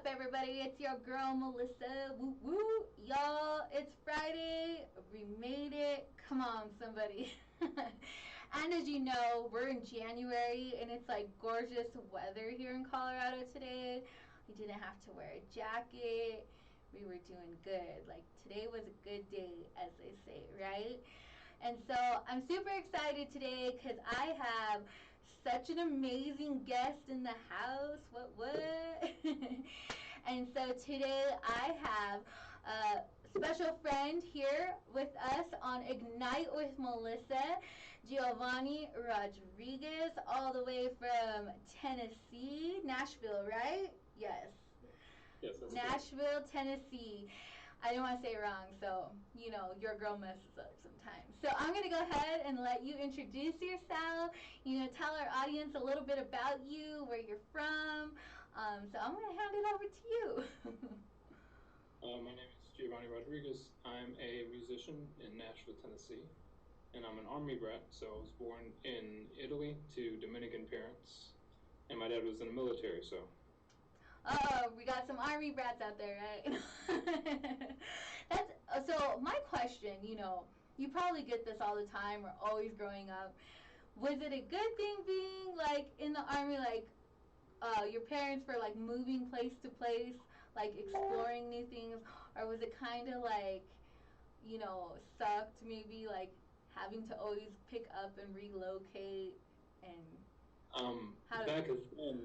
up, everybody? It's your girl Melissa. Woo woo, y'all! It's Friday. We made it. Come on, somebody. And as you know, we're in January, and it's like gorgeous weather here in Colorado today. We didn't have to wear a jacket. We were doing good. Like today was a good day, as they say, right? And so I'm super excited today because I have such an amazing guest in the house. What? And so today I have a special friend here with us on Ignite with Melissa, Giovanni Rodriguez, all the way from Tennessee, Nashville, right? Yes. Yes, that's Nashville, Tennessee. I didn't want to say it wrong, so your girl messes up sometimes. So I'm gonna go ahead and let you introduce yourself. Tell our audience a little bit about you, where you're from. So I'm gonna hand it over to you. My name is Giovanni Rodriguez. I'm a musician in Nashville, Tennessee, and I'm an Army brat. So I was born in Italy to Dominican parents, and my dad was in the military. So Oh, we got some army brats out there, right? That's so. My question, you probably get this all the time or always growing up. Was it a good thing being like in the army, like your parents were like moving place to place, like exploring new things, or was it kind of like sucked maybe like having to always pick up and relocate and how? back then,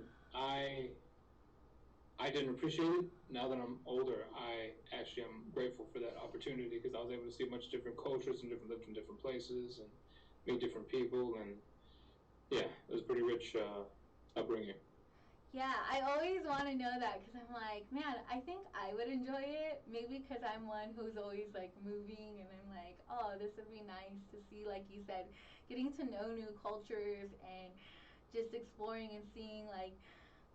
I didn't appreciate it. Now that I'm older, I actually am grateful for that opportunity because I was able to see much different cultures and lived in different places and meet different people, and yeah, it was pretty rich upbringing. Yeah, I always want to know that because I'm like, man, I think I would enjoy it. Maybe because I'm one who's always like moving, and I'm like, oh, this would be nice to see, like you said, getting to know new cultures and just exploring and seeing like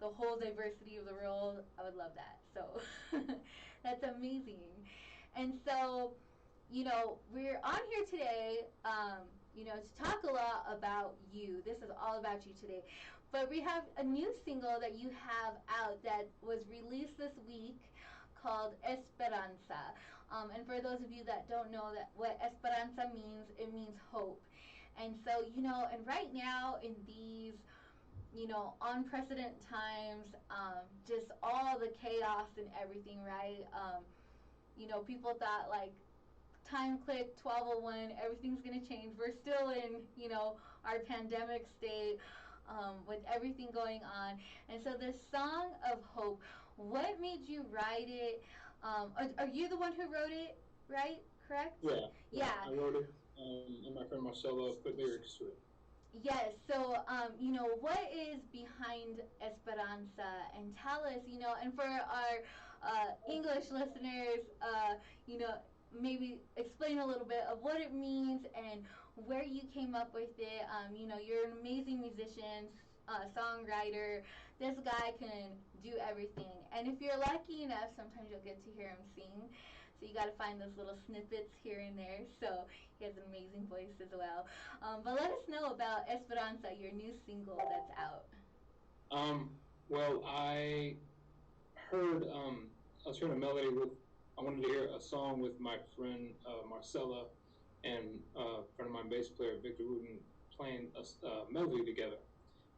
the whole diversity of the world. I would love that. So that's amazing. And so, we're on here today, to talk a lot about you. This is all about you today. But we have a new single that you have out that was released this week called Esperanza. And for those of you that don't know that what Esperanza means, it means hope. And so, and right now in these unprecedented times, just all the chaos and everything, right? People thought like time click 1201, everything's going to change. We're still in, our pandemic state with everything going on. And so this song of hope, what made you write it? Are you the one who wrote it, right? Correct? Yeah, Yeah. I wrote it, and my friend Marcelo put lyrics to it. Yes, so what is behind Esperanza, and tell us, and for our English listeners, maybe explain a little bit of what it means and where you came up with it. You're an amazing musician, songwriter. This guy can do everything, and if you're lucky enough, sometimes you'll get to hear him sing. So you got to find those little snippets here and there. So he has an amazing voice as well. But let us know about Esperanza, your new single that's out. Well, I was hearing a melody with, I wanted to hear a song with my friend Marcella and a friend of mine, bass player Victor Wooten, playing a melody together.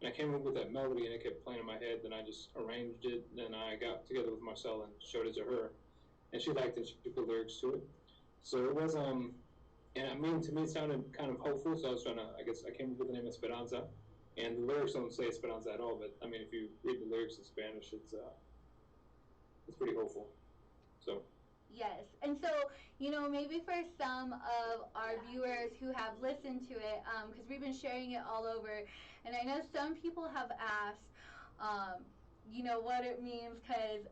And I came up with that melody and it kept playing in my head. Then I just arranged it. Then I got together with Marcella and showed it to her. And she liked it. She put lyrics to it. So it was, and I mean, to me, it sounded kind of hopeful. So I was trying to, I guess I came up with the name Esperanza. And the lyrics don't say Esperanza at all. But I mean, if you read the lyrics in Spanish, it's pretty hopeful. So. Yes. And so, maybe for some of our viewers who have listened to it, because we've been sharing it all over, and I know some people have asked, what it means, because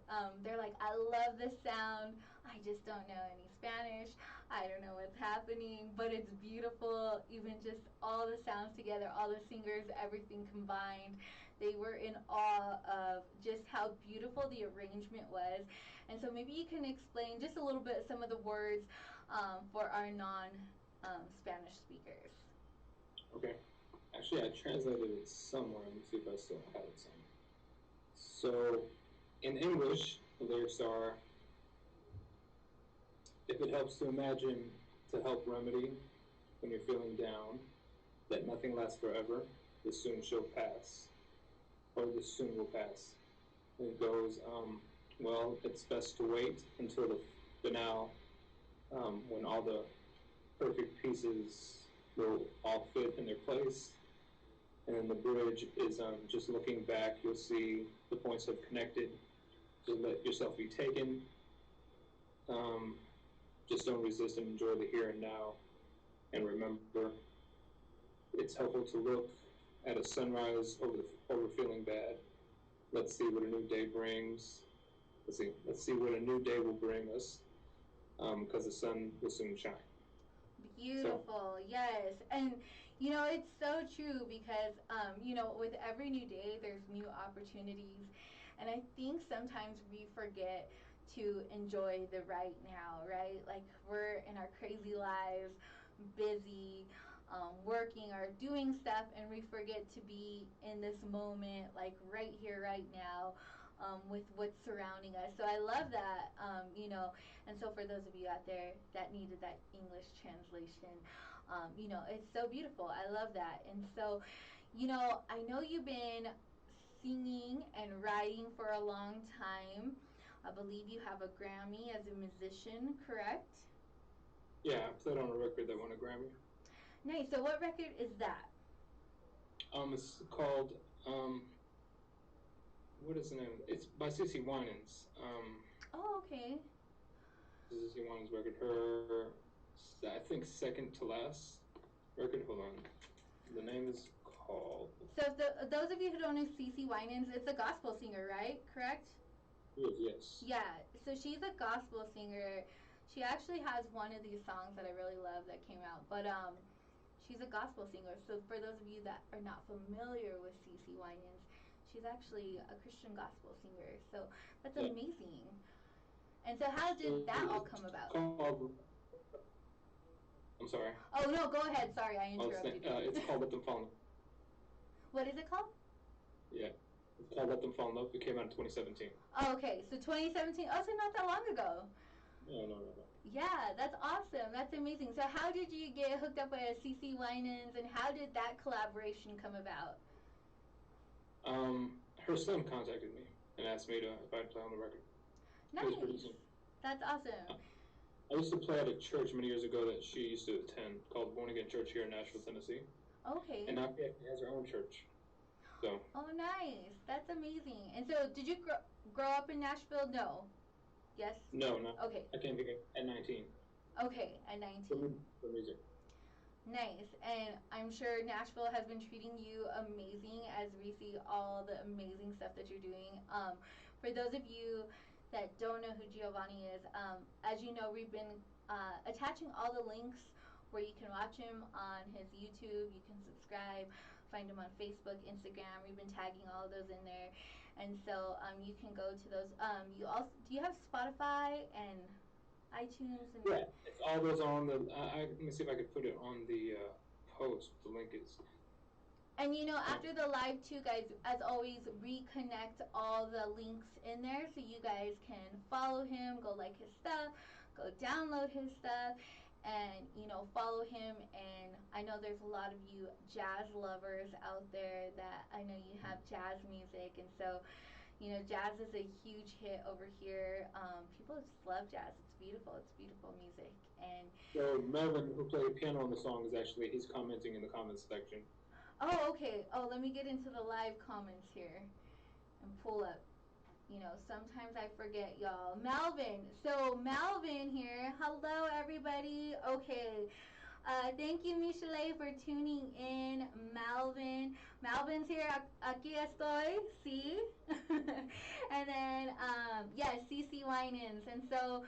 they're like, I love this sound. I just don't know any Spanish. I don't know what's happening, but it's beautiful. Even just all the sounds together, all the singers, everything combined. They were in awe of just how beautiful the arrangement was. And so maybe you can explain just a little bit some of the words for our non Spanish speakers. Okay. Actually, I translated it somewhere. Let me see if I still have it somewhere. So In English, the lyrics are, if it helps to imagine, to help remedy when you're feeling down, that nothing lasts forever, this soon shall pass, or this soon will pass. And it goes, well, it's best to wait until the finale, when all the perfect pieces will all fit in their place. And then the bridge is just looking back, you'll see the points have connected. Just let yourself be taken. Um, just don't resist and enjoy the here and now. And remember, it's helpful to look at a sunrise over feeling bad. Let's see what a new day brings. Let's see what a new day will bring us, because the sun will soon shine. So, Beautiful, yes. And it's so true because with every new day there's new opportunities. And I think sometimes we forget to enjoy the right now, right? Like we're in our crazy lives, busy, working or doing stuff, and we forget to be in this moment, like right here, right now, with what's surrounding us. So I love that, and so for those of you out there that needed that English translation, it's so beautiful. I love that. And so, I know you've been singing and writing for a long time. I believe you have a Grammy as a musician, correct? yeah, I played on a record that won a Grammy. Nice. So what record is that? It's called, what is the name? It's by CC Winans. Oh, okay. CC Winans record. Her, I think, second to last record. Hold on. The name is called. So those of you who don't know CC Winans, it's a gospel singer, right? Correct? Yes. Yeah. So she's a gospel singer. She actually has one of these songs that I really love that came out, but she's a gospel singer. So for those of you that are not familiar with CC Winans, she's actually a Christian gospel singer. So that's Yeah. amazing. And so how did that all come about? I'm sorry. Oh no, go ahead. Sorry, I interrupted you. It's called Let Them Fall in Love. What is it called? Yeah. It's called Let Them Fall in Love. It came out in 2017. Oh, okay. So 2017. Oh, so not that long ago. No. Yeah, that's awesome. That's amazing. So how did you get hooked up with CC Winans, and how did that collaboration come about? Her son contacted me and asked me if I'd play on the record. Nice. That's awesome. I used to play at a church many years ago that she used to attend called Born Again Church here in Nashville, Tennessee. Okay. And now she actually has her own church. So. Oh, nice. That's amazing. And so, did you grow up in Nashville? No. Yes? No. Okay. I came here at 19. Okay, at 19. For music. Nice. And I'm sure Nashville has been treating you amazing as we see all the amazing stuff that you're doing. For those of you that don't know who Giovanni is, as you know, we've been attaching all the links where you can watch him on his YouTube. You can subscribe, find him on Facebook, Instagram. We've been tagging all of those in there. And so you can go to those. Do you have Spotify and iTunes? And yeah, it's all those on the. Let me see if I could put it on the post. The link is. And after the live too, guys, as always, reconnect all the links in there so you guys can follow him, go like his stuff, go download his stuff, and follow him. And I know there's a lot of you jazz lovers out there that I know you have jazz music, and so jazz is a huge hit over here. People just love jazz. It's beautiful. It's beautiful music. And so Melvin, who played piano on the song, he's commenting in the comments section. Oh, okay. Oh, let me get into the live comments here and pull up. Sometimes I forget, y'all. Malvin. So Malvin here. Hello, everybody. Okay. Thank you, Michelle, for tuning in. Malvin's here. Aquí estoy. See? And then, yes, CC Winans. And so,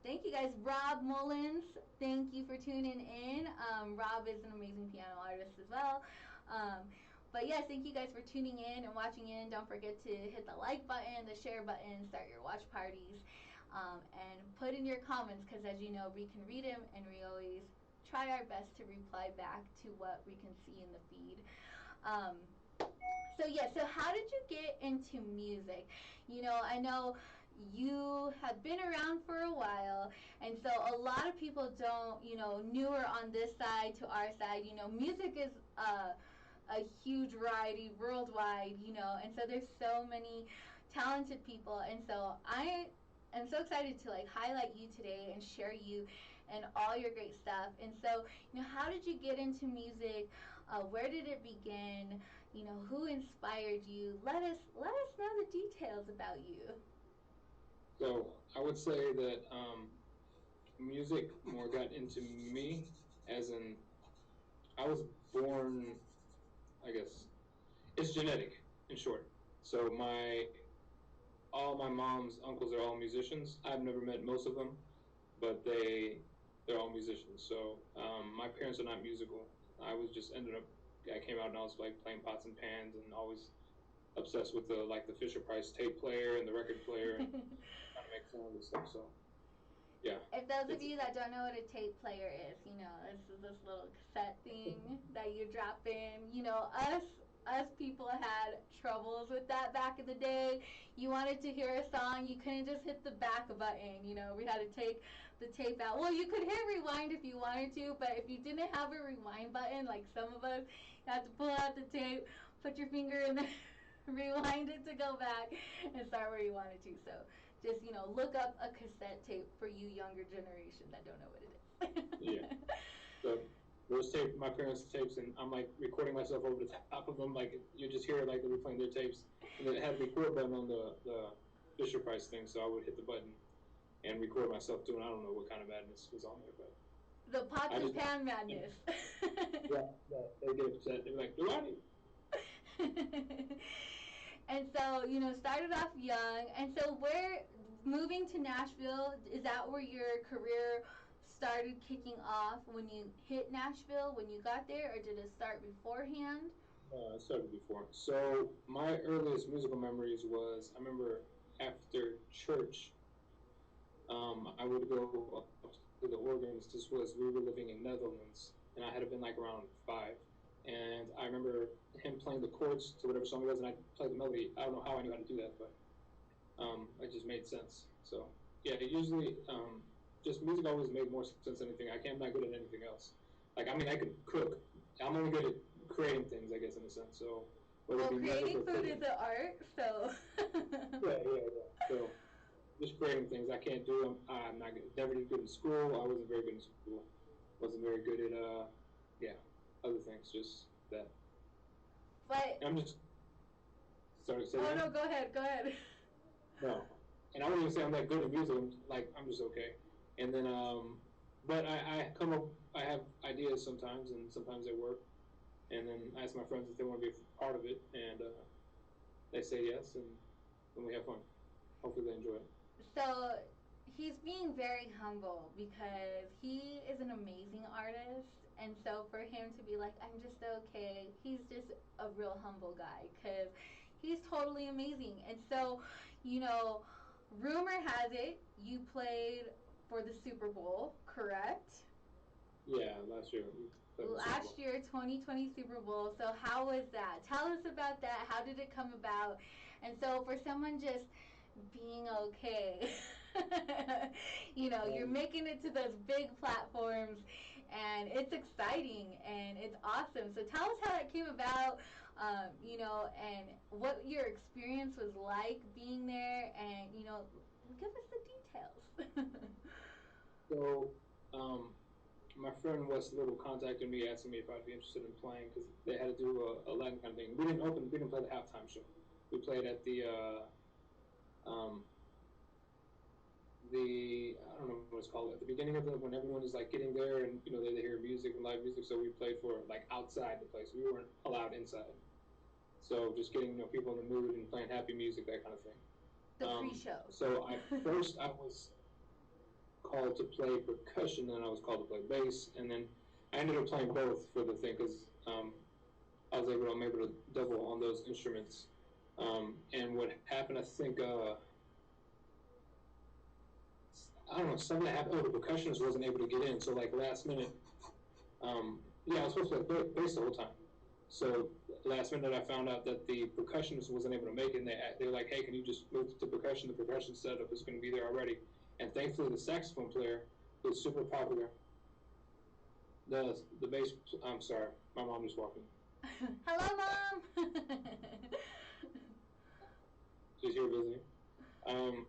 thank you guys. Rob Mullins, thank you for tuning in. Rob is an amazing piano artist as well. But yes, thank you guys for tuning in and watching in. Don't forget to hit the like button, the share button, start your watch parties, and put in your comments because, as you know, we can read them and we always try our best to reply back to what we can see in the feed. So yeah, so how did you get into music? I know you have been around for a while, and so a lot of people don't, newer on this side to our side. Music is a huge variety worldwide, and so there's so many talented people, and so I am so excited to like highlight you today and share you and all your great stuff. And so, how did you get into music? Where did it begin? Who inspired you? Let us know the details about you. So I would say that music more got into me, as in I was born, I guess it's genetic in short. So all my mom's uncles are all musicians. I've never met most of them, but they're all musicians. So my parents are not musical. I was just ended up. I came out and I was like playing pots and pans and always obsessed with the Fisher Price tape player and the record player and trying to make sound and stuff. So yeah, If those of it's you that don't know what a tape player is, this is this little cassette thing that you drop in. Us people had troubles with that back in the day. You wanted to hear a song, you couldn't just hit the back button. We had to take the tape out. Well, you could hit rewind if you wanted to, but if you didn't have a rewind button, like some of us, you had to pull out the tape, put your finger in there, rewind it to go back, and start where you wanted to. So just look up a cassette tape for you younger generation that don't know what it yeah. is. So those tape, my parents' tapes, and I'm like recording myself over the top of them. Like you just hear it like they were playing their tapes, and then it had a record button on the Fisher Price thing, so I would hit the button and record myself doing. I don't know what kind of madness was on there, but The pots I and just pan madness. yeah, they did. They were like, "Do I?" And so, started off young. And so, where moving to Nashville, is that where your career started kicking off when you hit Nashville, when you got there, or did it start beforehand? I started before. So my earliest musical memories was I remember after church, I would go up to the organs. This was we were living in Netherlands, and I had been like around 5, and I remember him playing the chords to whatever song it was, and I played the melody. I don't know how I knew how to do that, but it just made sense. So yeah, usually just music always made more sense than anything. I'm not good at anything else. Like I mean, I could cook. I'm only good at creating things, I guess, in a sense. So whether Well, it be music creating or food cooking. is an art, so. Yeah. So just creating things I can't do. I'm not good, never did good in school. I wasn't very good in school. Wasn't very good at yeah, other things. Just that. But. And I'm just sorry to say Oh, that. no, go ahead, go ahead. No, and I wouldn't even say I'm that good at music. I'm just okay. And then but I come up. I have ideas sometimes, and sometimes they work. And then I ask my friends if they want to be a part of it, and they say yes, and then we have fun. Hopefully they enjoy it. So he's being very humble because he is an amazing artist, and so for him to be like, I'm just okay, he's just a real humble guy because he's totally amazing. And so, you know rumor has it you played for the Super Bowl, correct? Yeah, last year we played the Super Last Bowl. year, 2020 Super Bowl. So how was that? Tell us about that. How did it come about? And so for someone just being okay, you're making it to those big platforms, and it's exciting and it's awesome. So tell us how that came about. And what your experience was like being there, and give us the details. So my friend Wes Little contacted me asking me if I'd be interested in playing because they had to do a Latin kind of thing. We didn't play the halftime show. We played at um, I don't know what it's called at the beginning of when everyone is like getting there and they hear music and live music. So we played for like outside the place. We weren't allowed inside. So just getting people in the mood and playing happy music, that kind of thing. The pre-show. So I was called to play percussion, and I was called to play bass, and then I ended up playing both for the thing because I'm able to double on those instruments. And what happened, I think, I don't know, something happened. Oh, the percussionist wasn't able to get in, so like last minute, yeah, I was supposed to play bass the whole time. So last minute, I found out that the percussionist wasn't able to make it. And they were like, "Hey, can you just move to percussion? The percussion setup is going to be there already." And thankfully, the saxophone player, who's super popular, the bass. I'm sorry, my mom just walked in. Hello, Mom. She's here visiting. Um,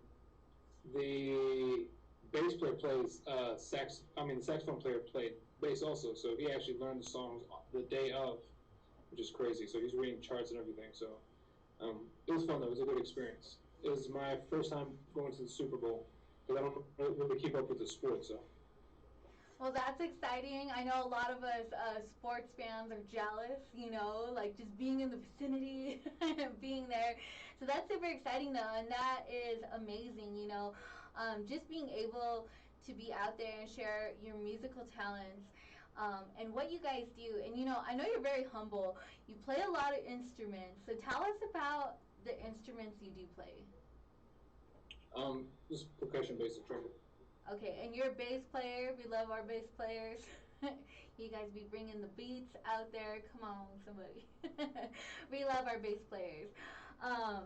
the bass player plays sax. I mean, the saxophone player played bass also. So he actually learned the songs the day of, which is crazy. So he's reading charts and everything. So it was fun though. It was a good experience. It was my first time going to the Super Bowl because I don't really keep up with the sport. So Well, that's exciting. I know a lot of us sports fans are jealous, like just being in the vicinity and being there. So that's super exciting, though, and that is amazing. Just being able to be out there and share your musical talents and what you guys do. And, I know you're very humble. You play a lot of instruments. So tell us about the instruments you do play. just percussion, basic trumpet. Okay, and you're a bass player. We love our bass players. You guys be bringing the beats out there. Come on, somebody. We love our bass players. Um,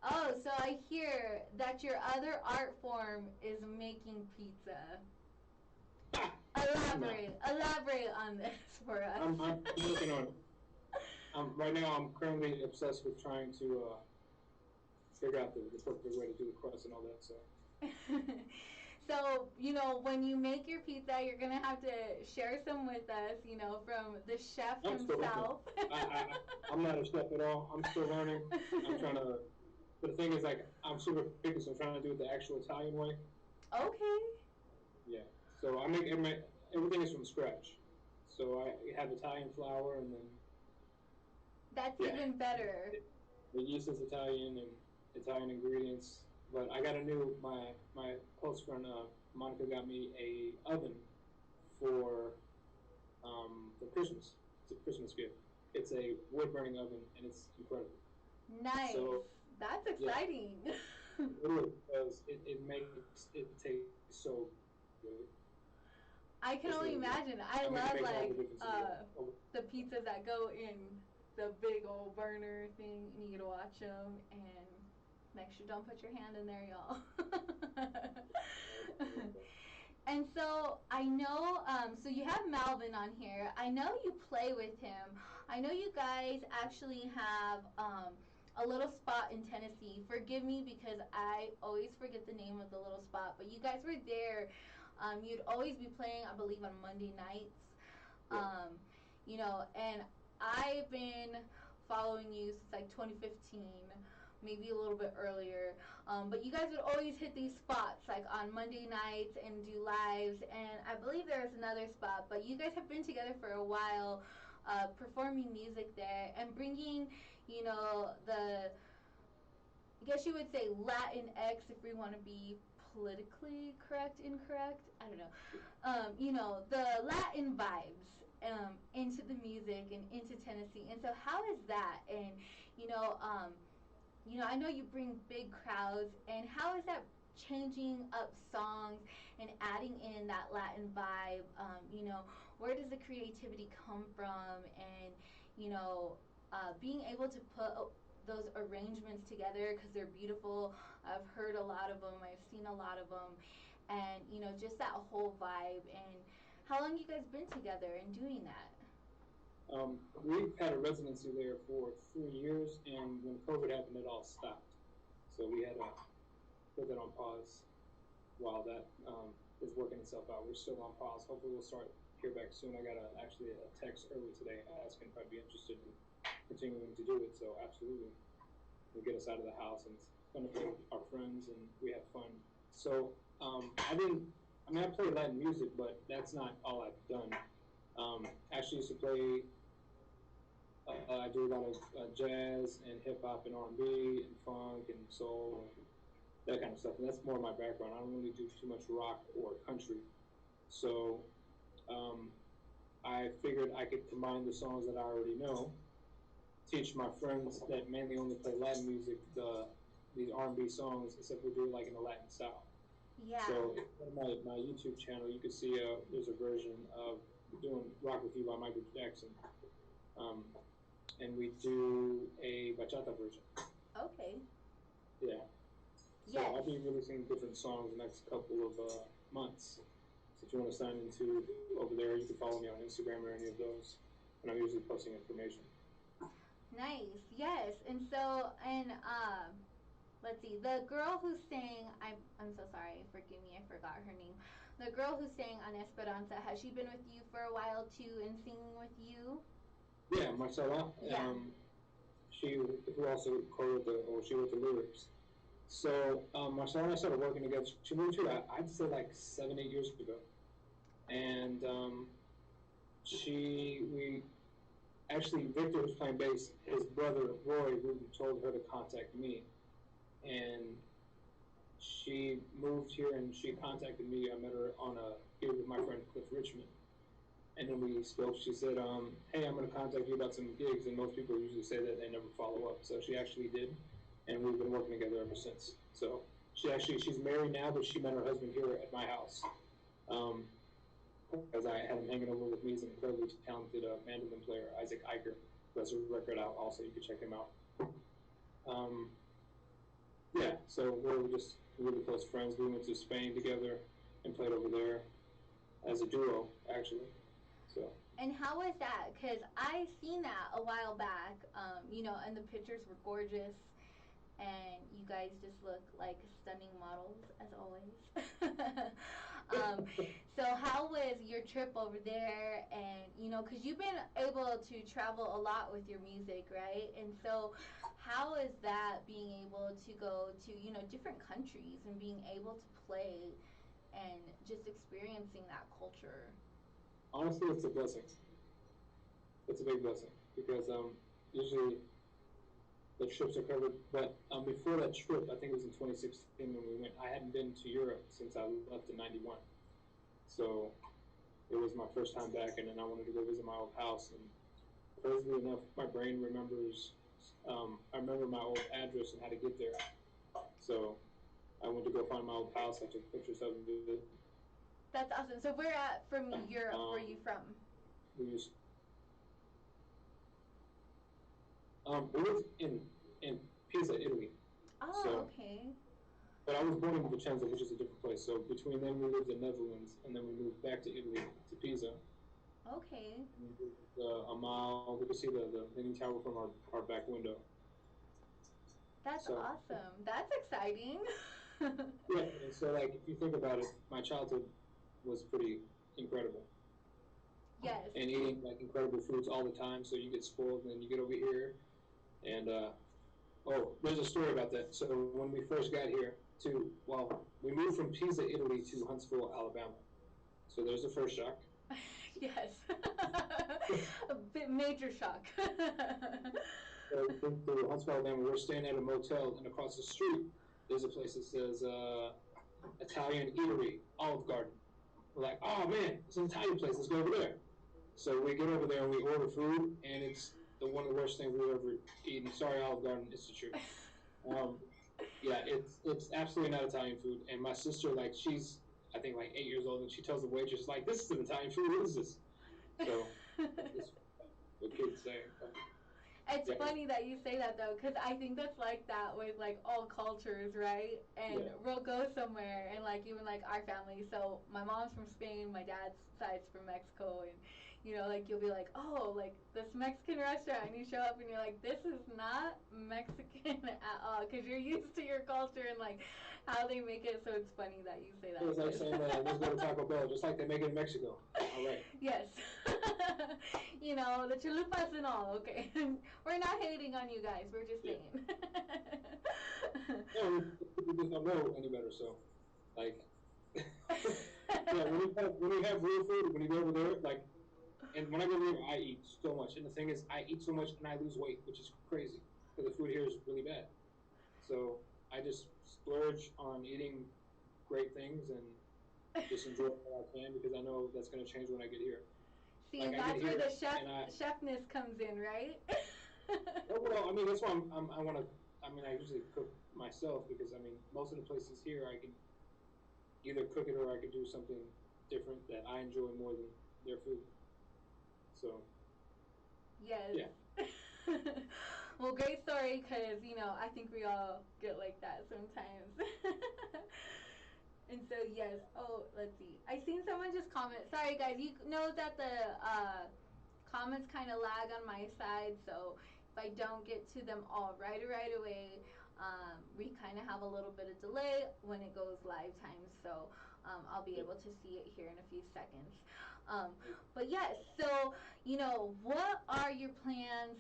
oh, so I hear that your other art form is making pizza. Elaborate on this for us. I'm working on it. Right now, I'm currently obsessed with trying to figure out the perfect way to do the crust and all that. So. So, when you make your pizza, you're going to have to share some with us, from the chef himself. I'm not a chef at all. I'm still learning. I'm trying to, but the thing is, like, I'm super picky, so I'm trying to do it the actual Italian way. Okay. Yeah. So I make everything is from scratch. So I have Italian flour and then. That's even better. The yeast is Italian and Italian ingredients. But I got my close friend Monica got me a oven for Christmas. It's a Christmas gift. It's a wood burning oven and it's incredible. Nice. So, that's exciting. Yeah, it is because it makes it taste so good. I can only imagine. I love the pizzas that go in the big old burner thing, and you get to watch them and. Make sure don't put your hand in there, y'all. And so I know, so you have Malvin on here. I know you play with him. I know you guys actually have a little spot in Tennessee. Forgive me because I always forget the name of the little spot, but you guys were there. You'd always be playing, I believe, on Monday nights. And I've been following you since like 2015. Maybe a little bit earlier. But you guys would always hit these spots like on Monday nights and do lives. And I believe there's another spot. But you guys have been together for a while, performing music there and bringing, the, I guess you would say Latinx if we want to be politically incorrect. I don't know. The Latin vibes into the music and into Tennessee. And so how is that? And, I know you bring big crowds, and how is that changing up songs and adding in that Latin vibe? Where does the creativity come from? And, being able to put those arrangements together because they're beautiful. I've heard a lot of them. I've seen a lot of them. And, just that whole vibe. And how long you guys been together and doing that? We've had a residency there for 3 years, and when COVID happened, it all stopped. So we had to put that on pause while that is working itself out. We're still on pause. Hopefully we'll start here back soon. I got actually a text early today asking if I'd be interested in continuing to do it. So absolutely, it'll get us out of the house and it's fun to play with our friends and we have fun. So I play Latin music, but that's not all I've done. I actually used to play. I do a lot of jazz and hip hop and R&B and funk and soul and that kind of stuff. And that's more my background. I don't really do too much rock or country. So I figured I could combine the songs that I already know, teach my friends that mainly only play Latin music these R&B songs, except we do it like in a Latin style. Yeah. So on my YouTube channel, you can see there's a version of doing "Rock with You" by Michael Jackson. um, and we do a bachata version. Okay. Yeah. So Yes. I'll be releasing different songs the next couple of months. So if you want to sign into over there, you can follow me on Instagram or any of those, and I'm usually posting information. Nice. Yes. And so, and let's see, the girl who sang, I'm so sorry, forgive me, I forgot her name. The girl who sang on Esperanza, has she been with you for a while too and singing with you? Yeah, Marcella. Yeah. She who also co-wrote she wrote the lyrics. So Marcella and I started working together. She moved here, I'd say like 7, 8 years ago, and we actually Victor was playing bass. His brother Roy who told her to contact me, and she moved here and she contacted me. I met her on a gig with my friend Cliff Richmond, and then we spoke. She said, "Hey, I'm going to contact you about some gigs," and most people usually say that they never follow up. So she actually did, and we've been working together ever since. So she's married now, but she met her husband here at my house. Um, because I had him hanging over with me. He's an incredibly talented mandolin player, Isaac Eicher. Who has a record out also. You can check him out. Um, yeah, so we're just really close friends. We went to Spain together and played over there as a duo, actually. So And how was that? Because I seen that a while back, and the pictures were gorgeous. And you guys just look like stunning models, as always. um, so, how was your trip over there? And, because you've been able to travel a lot with your music, right? And so, how is that being able to go to, different countries and being able to play and just experiencing that culture? honestly, it's a blessing. It's a big blessing because usually the trips are covered. But before that trip, I think it was in 2016 when we went. I hadn't been to Europe since I left in '91, so it was my first time back, and then I wanted to go visit my old house. And crazily enough, my brain remembers. I remember my old address and how to get there. So I went to go find my old house. I took pictures of it. That's awesome. So, where at from Europe were Um, you from? we used we lived in Pisa, Italy. Oh, So, okay. but I was born in Vicenza, which is a different place. So between then we lived in Netherlands, and then we moved back to Italy to Pisa. Okay. And we lived a mile. We could see the Leaning Tower from our back window. That's So awesome. That's exciting. yeah, and so like if you think about it, my childhood was pretty incredible, Yes. and eating like incredible foods all the time. So you get spoiled, and then you get over here, and oh, there's a story about that. So when we first got here we moved from Pisa, Italy to Huntsville, Alabama. So there's the first shock. Yes. A bit major shock. So we moved to Huntsville, Alabama. We're staying at a motel, and across the street, there's a place that says Italian Eatery, Olive Garden. We're like, oh man, it's an Italian place. Let's go over there. So we get over there and we order food, and it's one of the worst things we've ever eaten. Sorry, Olive Garden, it's the truth. Um, yeah, it's absolutely not Italian food. And my sister, like, she's I think like 8 years old, and she tells the waitress like, "This is an Italian food. What is this?" So it's what kids say. It's Yeah, funny that you say that though, because I think that's like that with like all cultures, right? And yeah. we'll go somewhere, and like even like our family. So my mom's from Spain, my dad's side's from Mexico, and like you'll be like, oh, like this Mexican restaurant, and you show up, and you're like, this is not Mexican at all, because you're used to your culture and like how they make it. So it's funny that you say that. It's like saying, "Let's go to Taco Bell," just like they make it in Mexico. All right. Yes. The chalupas and all, okay. We're not hating on you guys, we're just Yeah. saying. No, we just don't know any better. So, like, yeah, when you have real food, when you go over there, like, and when I go there, I eat so much. And the thing is, I eat so much and I lose weight, which is crazy because the food here is really bad. So I just splurge on eating great things and just enjoy what I can because I know that's going to change when I get here. See, Like and I get that's where here the and chefness comes in, right? oh, well, I mean that's why I want to. I mean, I usually cook myself because I mean most of the places here I can either cook it or I can do something different that I enjoy more than their food. So Yes. Yeah. Well, great story because, I think we all get like that sometimes. And so, yes. Oh, let's see. I seen someone just comment. Sorry, guys. You know that the comments kind of lag on my side. So if I don't get to them all right away, we kind of have a little bit of delay when it goes live time. So I'll be able to see it here in a few seconds. Um, but yes, so, what are your plans,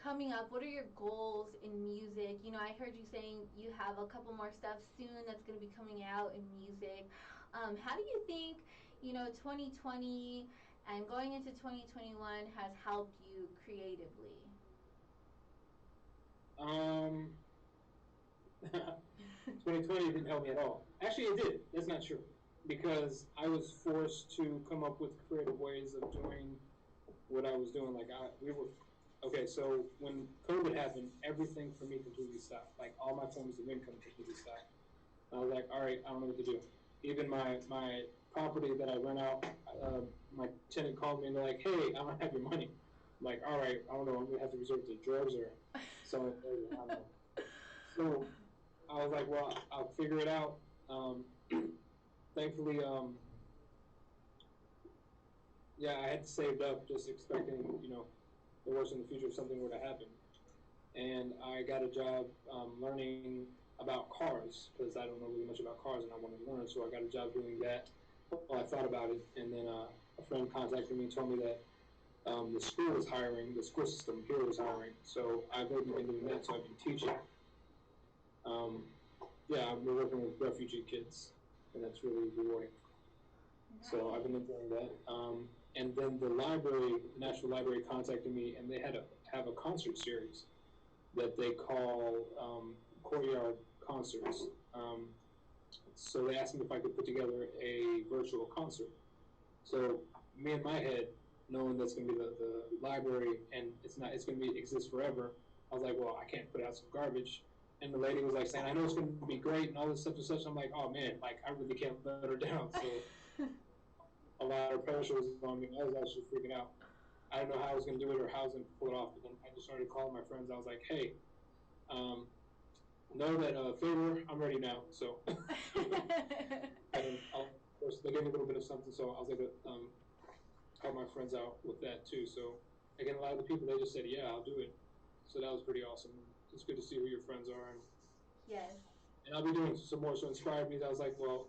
coming up? What are your goals in music? I heard you saying you have a couple more stuff soon that's going to be coming out in music. How do you think, 2020 and going into 2021 has helped you creatively? Um, 2020 didn't help me at all. Actually, it did. That's not true because I was forced to come up with creative ways of doing what I was doing. We were okay. So when COVID happened, everything for me completely stopped. Like all my forms of income completely stopped. I was like, all right, I don't know what to do. Even my property that I rent out, my tenant called me and they're like, hey, I don't have your money. I'm like, all right, I don't know. I'm gonna have to resort to drugs or something. I don't know. So I was like, well, I'll figure it out. Um, Thankfully, yeah, I had saved up just expecting, the worst in the future if something were to happen. And I got a job learning about cars because I don't know really much about cars and I wanted to learn. So I got a job doing that while I thought about it. And then a friend contacted me and told me that the school was hiring, the school system here was hiring. So I've been doing that. So I've been teaching. Um, yeah, I've been working with refugee kids, and that's really rewarding. So I've been enjoying that. And then the library, the National Library, contacted me, and they had to have a concert series that they call courtyard concerts. So they asked me if I could put together a virtual concert. So me in my head, knowing that's going to be the library and it's going to be exist forever, I was like, well, I can't put out some garbage. And the lady was like saying, I know it's going to be great and all this stuff and such. I'm like, oh man, like I really can't let her down. So a lot of pressure was on me. I was actually freaking out. I didn't know how I was going to do it or how I was going to pull it off. But then I just started calling my friends. I was like, hey, um, know that favor, I'm ready now. So, and of course, they gave me a little bit of something, so I was able to help my friends out with that too. So, again, a lot of the people they just said, yeah, I'll do it. So that was pretty awesome. It's good to see who your friends are, Yes. and I'll be doing some more. So, inspired me. I was like, well,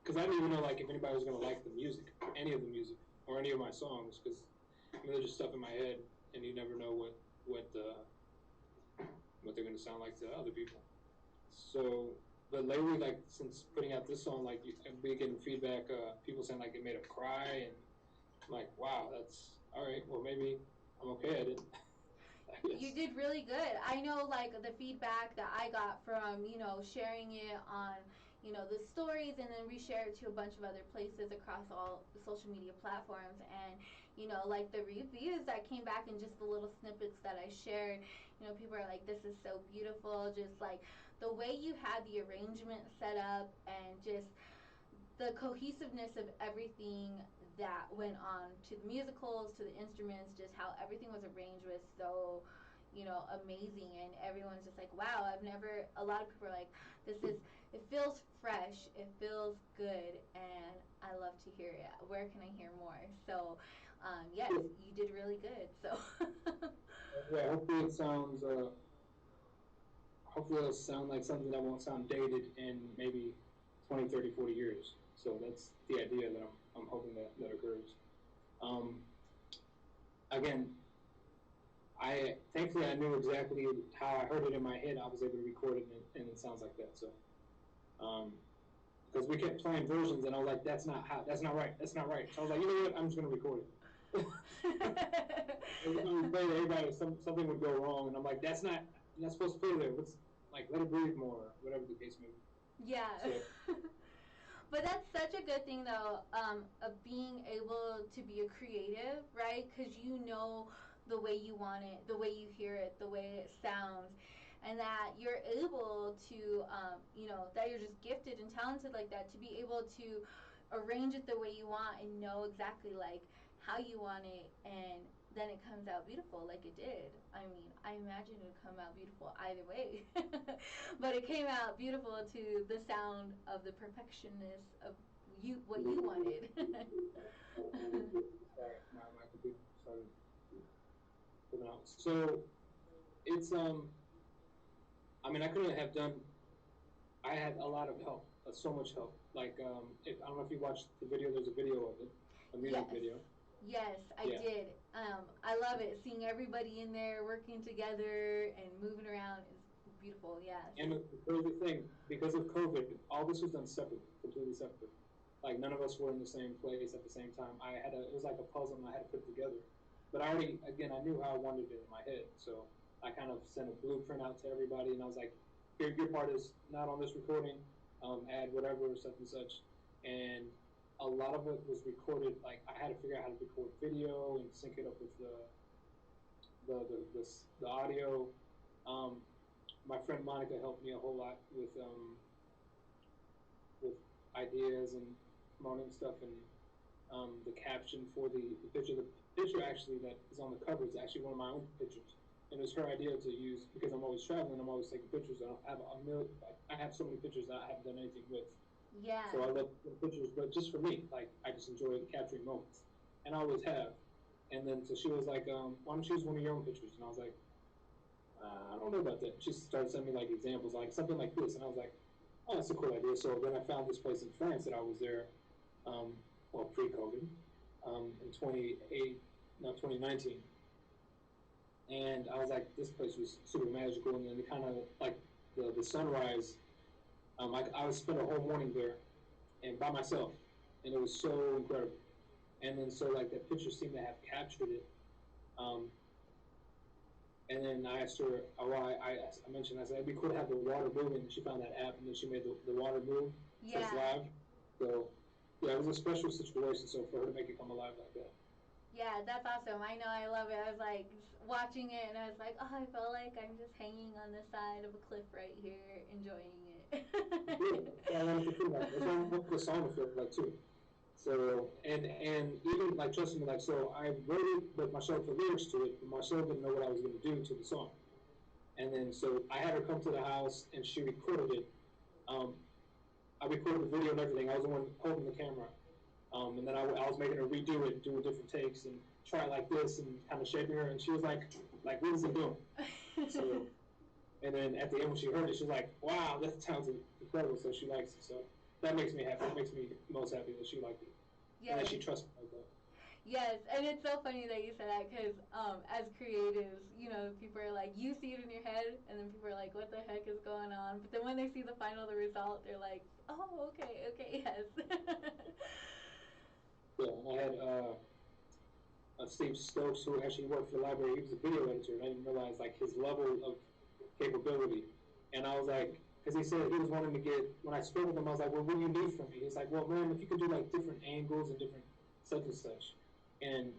because I didn't even know like if anybody was gonna like the music, any of the music, or any of my songs, because they're just stuff in my head, and you never know what they're gonna sound like to other people. So, but lately, like since putting out this song, like I've been getting feedback, people saying like it made them cry, and I'm like, wow, that's all right. Well, maybe I'm okay at it. I You guess. did really good. I know, like, the feedback that I got from, sharing it on, the stories and then reshare it to a bunch of other places across all the social media platforms. And, like the reviews that came back and just the little snippets that I shared, people are like, this is so beautiful. Just like the way you had the arrangement set up and just the cohesiveness of everything that went on to the musicals, to the instruments, just how everything was arranged was so, amazing. And everyone's just like, wow, I've never, a lot of people are like, this is, it feels fresh, it feels good, and I love to hear it. Where can I hear more? So, yes, you did really good. So, Yeah, hopefully it'll sound like something that won't sound dated in maybe 20, 30, 40 years. So that's the idea that I'm hoping that occurs. Um, Again, I thankfully I knew exactly how I heard it in my head. I was able to record it, and it sounds like that. So, um, because we kept playing versions, and I was like, that's not right, that's not right. So I was like, you know what, I'm just gonna record it. Every time we played, everybody something would go wrong, and I'm like, you're not supposed to play there. Let's like let it breathe more, whatever the case may be. yeah. So But that's such a good thing, though, of being able to be a creative, right? Because the way you want it, the way you hear it, the way it sounds, and that you're able to, that you're just gifted and talented like that to be able to arrange it the way you want and know exactly like how you want it, and then it comes out beautiful like it did. I mean, I imagine it would come out beautiful either way. But it came out beautiful to the sound of the perfectionness of you, what you wanted. Sorry, my computer started putting out. So it's I mean, I couldn't have done. I had a lot of help, so much help. Like I don't know if you watched the video. There's a video of it, a music Yes. video. Yes, I Yeah. did. I love it. Seeing everybody in there working together and moving around is beautiful. Yes. And the crazy thing, because of COVID, all this was done separately, completely separate. Like none of us were in the same place at the same time. It was like a puzzle and I had to put it together. But again, I knew how I wanted it in my head. So I kind of sent a blueprint out to everybody and I was like, here, your part is not on this recording, add whatever, such and such. And a lot of it was recorded, like I had to figure out how to record video and sync it up with the audio. Um, my friend Monica helped me a whole lot with ideas and promoting stuff and the caption for the picture. The picture actually that is on the cover is actually one of my own pictures, and it was her idea to use because I'm always traveling. I'm always taking pictures. I don't have a million. I have so many pictures that I haven't done anything with. Yeah. So I love the pictures, but just for me, like I just enjoy capturing moments, and I always have. And then so she was like, "Why don't you use one of your own pictures?" And I was like, "I don't know about that." She started sending me like examples, like something like this, and I was like, "Oh, that's a cool idea." So then I found this place in France that I was there, um, well, pre-COVID, in 2019, and I was like, this place was super magical, and then it kind of like the sunrise. I would spend a whole morning there, and by myself, and it was so incredible. And then so like that picture seemed to have captured it. Um, and then I asked her, I mentioned, I said, it'd be cool to have the water moving. And she found that app, and then she made the water move. So Yeah. it's live. So, yeah, it was a special situation. So for her to make it come alive like that. Yeah, that's awesome. I know, I love it. I was like watching it, and I was like, oh, I felt like I'm just hanging on the side of a cliff right here, enjoying it. Yeah, I wanted to feel like that's what the song would feel like too. So and even like trust me, like so I wrote it, but Marcel put lyrics to it. But Marcel didn't know what I was going to do to the song. And then so I had her come to the house and she recorded it. Um, I recorded the video and everything. I was the one holding the camera. And then I was making her redo it, do different takes and try it like this and kind of shaping her. And she was like, what is he doing? So, and then at the end when she heard it, she was like, wow, that sounds incredible. So she likes it. So that makes me happy. It makes me most happy that she liked it. Yes. And that she trusts me like that. Yes, and it's so funny that you said that because as creatives, you know, people are like, you see it in your head, and then people are like, what the heck is going on? But then when they see the result, they're like, oh, okay, yes. Yeah, and I had Steve Stokes, who actually worked for the library. He was a video editor, and I didn't realize like his level of capability. And I was like, because he said he was wanting to get. When I spoke with him, I was like, well, what do you need from me? He's like, well, man, if you could do like different angles and different such and such. And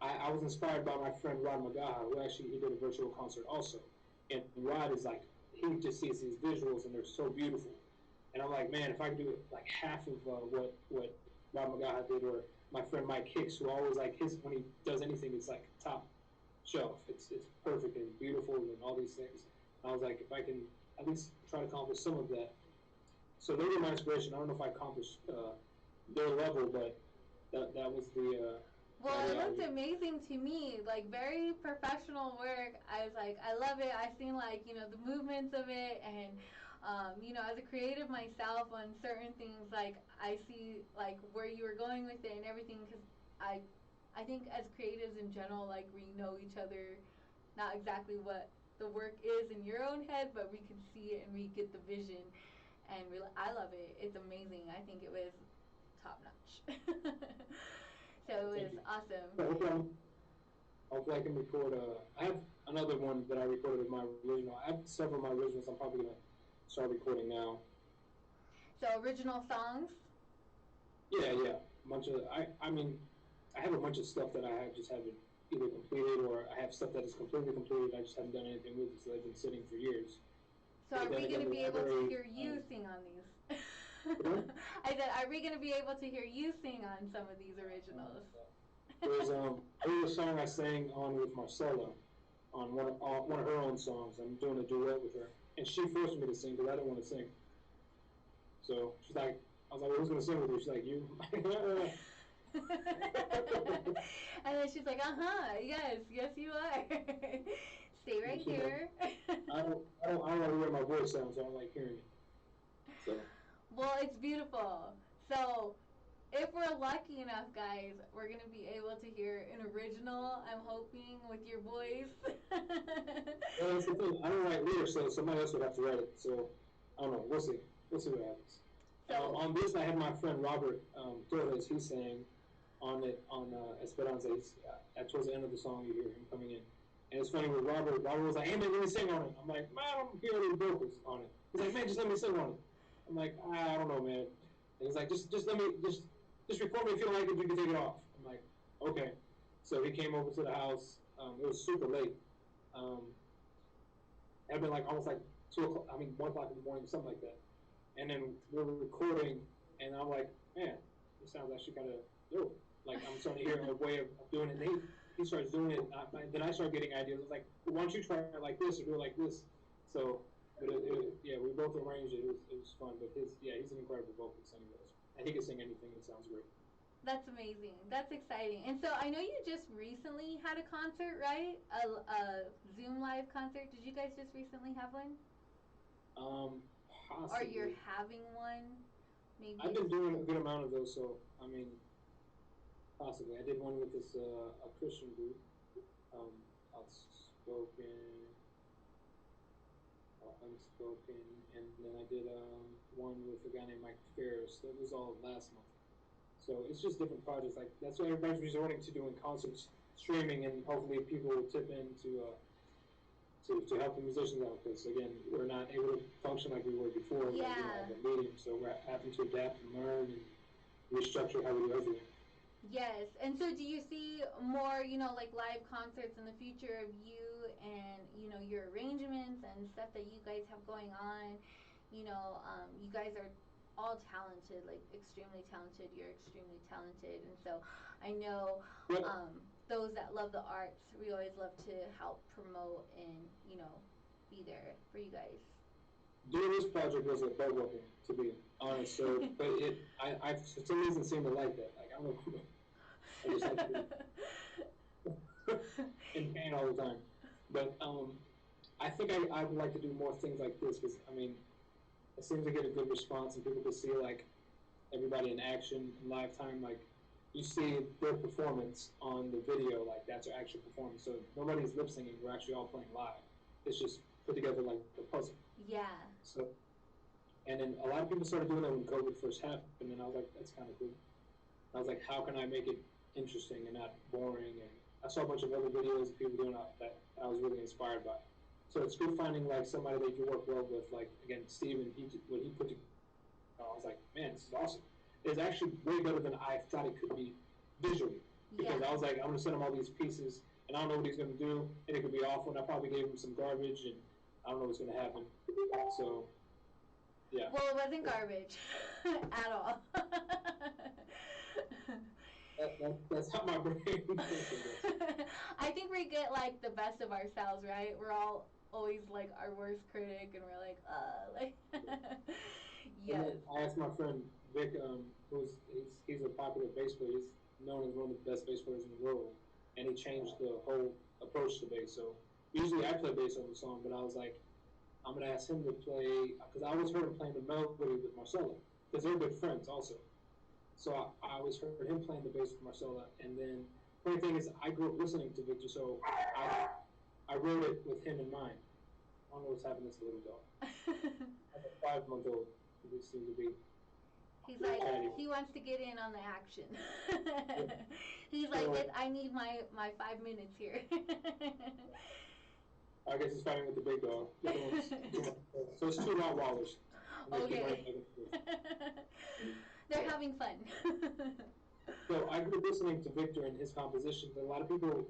I was inspired by my friend Rod Magaha, who actually he did a virtual concert also. And Rod is like, he just sees these visuals and they're so beautiful. And I'm like, man, if I could do like half of what Rob Magaha did, or my friend Mike Hicks, who always like his when he does anything, it's like top shelf. It's perfect and beautiful and all these things. And I was like, if I can at least try to accomplish some of that. So they were my inspiration. I don't know if I accomplished their level, but that was the. Well, it looked amazing to me, like very professional work. I was like, I love it. I seen like the movements of it, and as a creative myself on certain things, like I see like where you were going with it and everything. Because I think as creatives in general, like we know each other, not exactly what the work is in your own head, but we can see it and we get the vision, and I love it. It's amazing. I think it was top notch. So it was awesome. Hopefully I can record. I have another one that I recorded with my original. I have several of my originals. I'm probably gonna start recording now. So original songs. Yeah. A bunch of. I mean, I have a bunch of stuff that I just haven't either completed, or I have stuff that is completely completed. I just haven't done anything with it, so they've been sitting for years. So are we going to be able to hear you sing on these? I said, are we going to be able to hear you sing on some of these originals? There's a song I sang on with Marcella on one of her own songs. I'm doing a duet with her, and she forced me to sing because I didn't want to sing. So she's like, I was like, well, who's gonna sing with you? She's like, you. And then she's like, yes, yes, you are. Stay right here. I don't want to hear my voice sound, so I don't like hearing it. So. Well, it's beautiful. So, if we're lucky enough, guys, we're gonna be able to hear an original. I'm hoping with your voice. Well, that's the thing. I don't write lyrics, so somebody else would have to write it. So I don't know. We'll see. We'll see what happens. So, on this, I had my friend Robert Torres. He sang on it on Esperanza. Towards the end of the song, you hear him coming in. And it's funny with Robert. Robert was like, "Hey man, let me sing on it." I'm like, "Man, I don't hear any vocals on it." He's like, "Man, just let me sing on it." I'm like, "I don't know, man." And he's like, "Just let me just record me if you don't like it. You can take it off." I'm like, "Okay." So he came over to the house. It was super late. It had been like almost like 2 o'clock. I mean, 1 o'clock in the morning, something like that. And then we were recording, and I'm like, "Man, it sounds actually kind of dope." Like I'm starting to hear a way of doing it. And he starts doing it, and then I start getting ideas. It's like, well, why don't you try it like this or do it like this? So, but yeah, we both arranged it. It was fun. But he's an incredible vocalist, anyways, and he can sing anything. It sounds great. that's amazing. That's exciting. And so I know you just recently had a concert, right? A Zoom live concert. Did you guys just recently have one? Or Possibly. you're having one? Maybe. I've been doing a good amount of those, so I mean, possibly. I did one with this a Christian group, um, outspoken, unspoken, and then I did one with a guy named Mike Ferris. That was all last month. So it's just different projects. Like that's what everybody's resorting to doing concerts, streaming, and hopefully people will tip in to help the musicians out. Because again, we're not able to function like we were before. Yeah. Like, the meeting, so we're having to adapt and learn and restructure how we do everything. Yes. And so do you see more, like live concerts in the future of you and, your arrangements and stuff that you guys have going on? You guys are all talented, like extremely talented. You're extremely talented. And so I know Yep. those that love the arts, we always love to help promote and, be there for you guys. Doing this project was a bug whooping, to be honest. So, but I for some reason seem to like that. Like I don't know, I just like to be in pain all the time. But I think I would like to do more things like this because I mean, it seems to get a good response and people can see like everybody in action in live time. Like you see their performance on the video, like that's their actual performance. So nobody's lip syncing. We're actually all playing live. It's just put together like a puzzle. Yeah. So, and then a lot of people started doing that when COVID first happened, and I was like, that's kind of cool. I was like, how can I make it interesting and not boring? And I saw a bunch of other videos of people doing that I was really inspired by. So it's good finding like somebody that you work well with, like again, Steven, what he put together. I was like, man, this is awesome. It's actually way better than I thought it could be visually. Because I was like, I'm going to send him all these pieces, and I don't know what he's going to do, and it could be awful, and I probably gave him some garbage, and I don't know what's going to happen. So, yeah. Well, it wasn't garbage at all. That's how my brain thinks. I think we get like the best of ourselves, right? We're all always like our worst critic, and we're like. Yes. I asked my friend Vic, he's a popular bass player. He's known as one of the best bass players in the world, and he changed the whole approach to bass. So usually I play bass on the song, but I was like, I'm gonna ask him to play because I always heard him playing the melody with Marcella because they're good friends also. So I always heard him playing the bass with Marcella, and then the funny thing is I grew up listening to Victor, so I wrote it with him in mind. I don't know what's happening to this little dog. I'm a 5-month-old. He seems to be. He's like, he wants to get in on the action. He's like, I need my 5 minutes here. I guess he's fighting with the big dog. So it's 2 Rottweilers. Okay. They're having fun. So I grew up listening to Victor and his compositions. A lot of people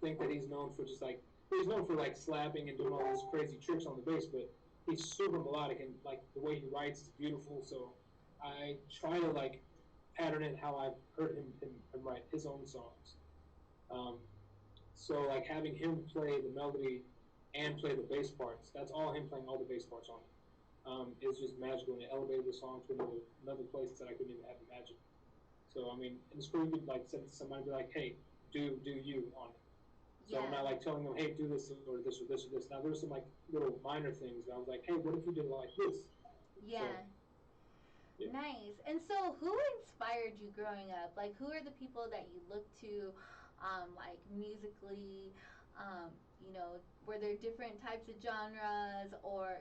think that he's known for just like, he's known for like slapping and doing all these crazy tricks on the bass, but he's super melodic and like the way he writes is beautiful. So I try to like pattern it how I've heard him write his own songs. Um, so like having him play the melody and play the bass parts, that's all him playing all the bass parts on it. It's just magical, and it elevated the song to another place that I couldn't even have imagined. So I mean, in school you could like send somebody be like, hey, do you on it. So I'm Yeah. not like telling them, hey, do this or this or this or this. Now there's some like little minor things that I was like, hey, what if you did it like this? So Yeah. yeah. Nice. And so, who inspired you growing up? Like, who are the people that you look to, like musically? You know, were there different types of genres, or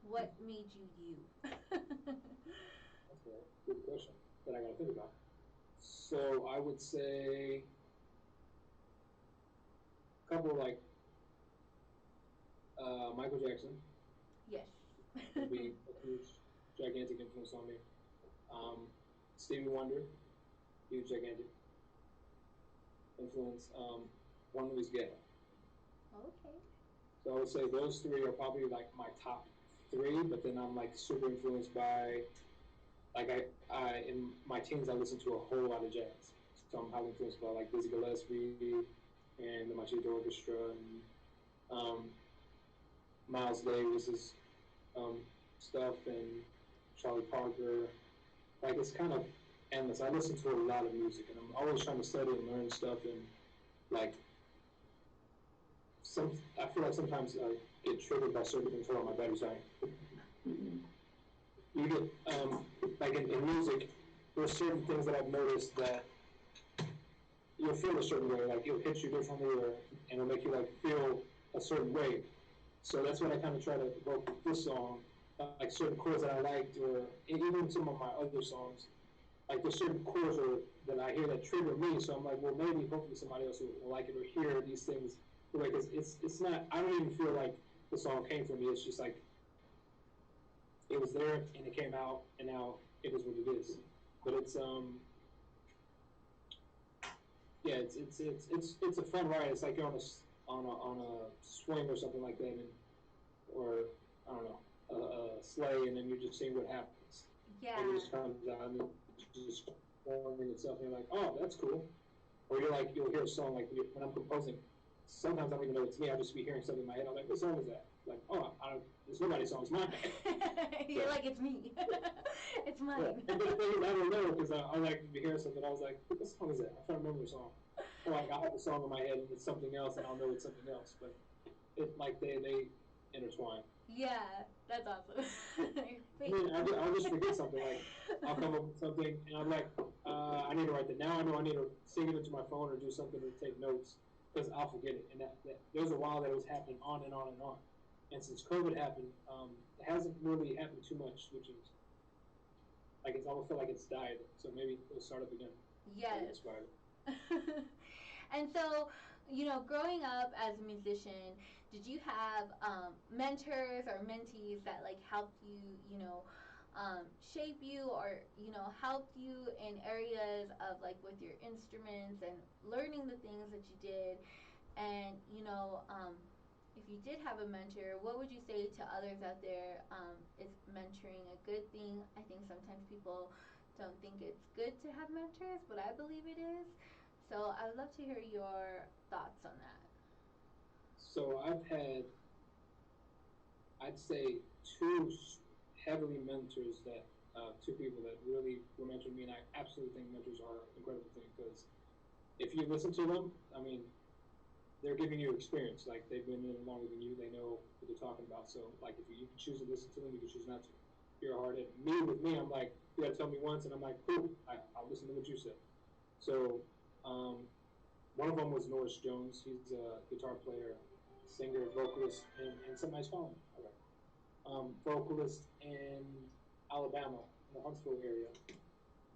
what made you you? That's a good question that I got to think about. So I would say a couple like Michael Jackson Yes. would be a huge, gigantic influence on me. Um, Stevie Wonder, huge, gigantic influence. Juan Luis Guerra. Okay. So I would say those three are probably like my top three. But then I'm like super influenced by like I in my teens I listened to a whole lot of jazz. So I'm highly influenced by like Dizzy Gillespie and the Machito Orchestra and Miles Davis's um, stuff and Charlie Parker. Like it's kind of endless. I listen to a lot of music, and I'm always trying to study and learn stuff. And like I feel like sometimes I get triggered by certain things. Hold on, my battery's dying. You get like in music, there's certain things that I've noticed that you'll feel a certain way, like it'll hit you differently, and it'll make you like feel a certain way. So that's what I kind of try to evoke with this song, like certain chords that I liked, or even some of my other songs. Like there's certain chords that I hear that trigger me, so I'm like, well, maybe hopefully somebody else will like it or hear these things. Because it's not. I don't even feel like the song came from me. It's just like it was there and it came out, and now it is what it is. But it's yeah, it's a fun ride. It's like you're on a swing or something like that, or I don't know, a sleigh, and then you're just seeing what happens. Yeah. And it just comes out and it's just forming itself, and you're like, oh, that's cool. Or you'll hear a song like when I'm composing. Sometimes I don't even know it's me. I'll just be hearing something in my head. I'm like, what song is that? Like, oh, it's nobody's song. It's mine. You're like, it's me. It's mine. Yeah. And the thing is, I don't know because I like to hear something. I was like, what song is that? I'm trying to remember the song. Or like I have a song in my head and it's something else, and I'll know it's something else. But it like they intertwine. Yeah, that's awesome. I mean, I'll just forget something. Like I'll come up with something, and I'm like, I need to write that. Now I know I need to sing it into my phone or do something to take notes because I'll forget it. And that there was a while that it was happening on and on and on. And since COVID happened, it hasn't really happened too much, which is like it's almost felt like it's died. So maybe it'll start up again. Yes. And so, growing up as a musician, did you have mentors or mentees that like helped you, shape you, or helped you in areas of like with your instruments and learning the things that you did? And if you did have a mentor, what would you say to others out there? Is mentoring a good thing? I think sometimes people don't think it's good to have mentors, but I believe it is. So I would love to hear your thoughts on that. So I've had, I'd say, two heavily mentors that two people that really were mentoring me, and I absolutely think mentors are an incredible thing because if you listen to them, I mean, they're giving you experience. Like they've been in it longer than you, they know what they're talking about. So like if you can choose to listen to them, you can choose not to. You're hard at me with me. I'm like, you gotta tell me once, and I'm like, cool, I'll listen to what you said. So one of them was Norris Jones. He's a guitar player, singer, vocalist, and somebody's phone. Okay. Vocalist in Alabama, in the Huntsville area.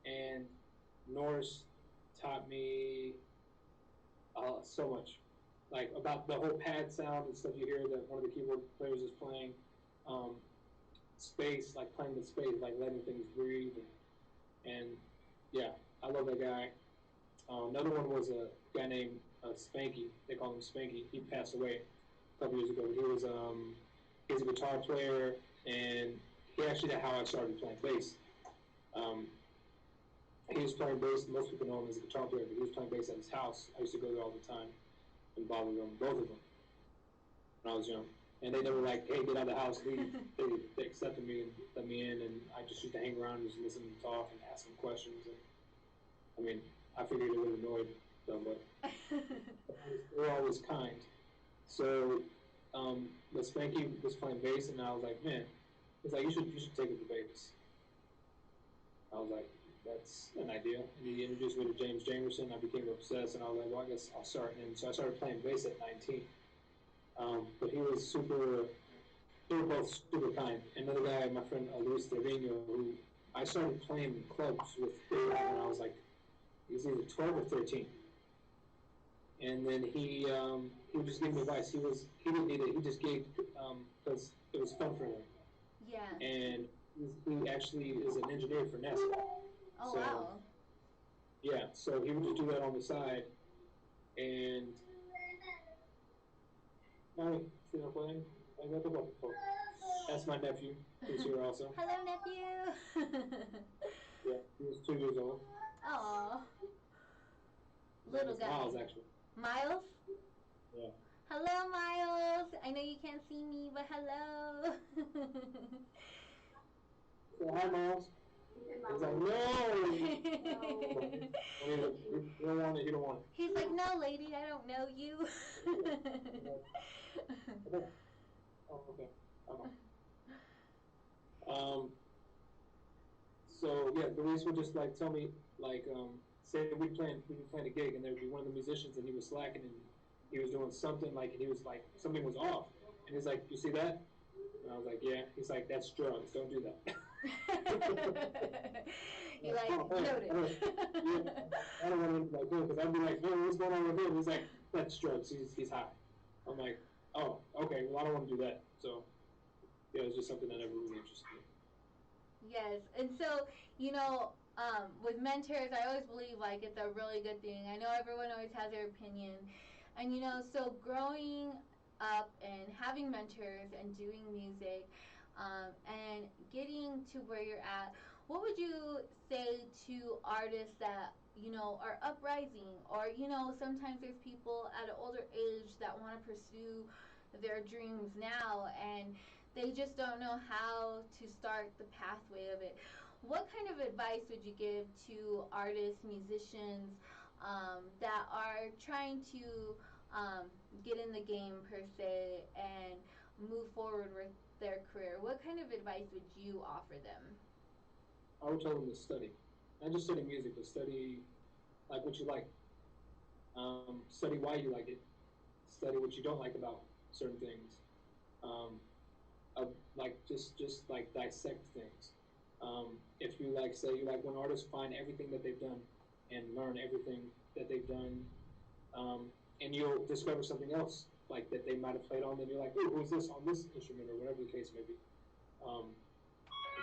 And Norris taught me so much, like about the whole pad sound and stuff you hear that one of the keyboard players is playing. Um, Space, like playing with space, like letting things breathe, and yeah, I love that guy. Another one was a guy named Spanky. They call him Spanky. He passed away a couple years ago. He's a guitar player, and he actually how I started playing bass. Um, he was playing bass. Most people know him as a guitar player, but he was playing bass at his house. I used to go there all the time and bother them, both of them, when I was young. And they never like, hey, get out of the house, leave. They accepted me and let me in, and I just used to hang around and just listen and talk and ask them questions. And I mean, I figured it would annoy them, but they were always kind. So, but Spanky was playing bass, and I was like, man, he's like, you should take up the bass. I was like, that's an idea. And he introduced me to James Jamerson. I became obsessed, and I was like, well, I guess I'll start. And so I started playing bass at 19. But he was super. They were both super kind. Another guy, my friend Luis Trevino, who I started playing clubs with when I was like, he was either 12 or 13. And then he would just give me advice. He didn't need it. He just gave because it was fun for him. Yeah. And he actually is an engineer for NASA. Oh, so, wow. Yeah, so he would just do that on the side. And that's my nephew. He's here also. Hello, nephew. Yeah, he was 2 years old. Aw. Little guy. Miles, actually. Miles? Yeah. Hello, Miles. I know you can't see me, but hello. So, hi, Miles. He's like, no! You don't want it, you don't want it. He's like, no, lady, I don't know you. Oh, okay. So yeah, Luis would just like tell me like say we'd playing a gig and there'd be one of the musicians and he was slacking and he was doing something like and he was like something was off and he's like, you see that? And I was like, yeah. He's like, that's drugs. Don't do that. You like noted. I don't want to like do it because I'd be like, hey, what's going on with him? He's like, that's drugs. He's high. I'm like, oh, okay. Well, I don't want to do that. So yeah, it was just something that never really interested me. Yes, and so, with mentors, I always believe like it's a really good thing. I know everyone always has their opinion, and so growing up and having mentors and doing music, and getting to where you're at, what would you say to artists that are uprising, or sometimes there's people at an older age that want to pursue their dreams now and they just don't know how to start the pathway of it. What kind of advice would you give to artists, musicians that are trying to get in the game per se and move forward with their career? What kind of advice would you offer them? I would tell them to study. Not just study music, but study like what you like. Study why you like it. Study what you don't like about certain things. Like just like dissect things. If you like, say you like when artists find everything that they've done and learn everything that they've done, and you'll discover something else like that they might have played on, then you're like, oh, who's this on this instrument or whatever the case may be.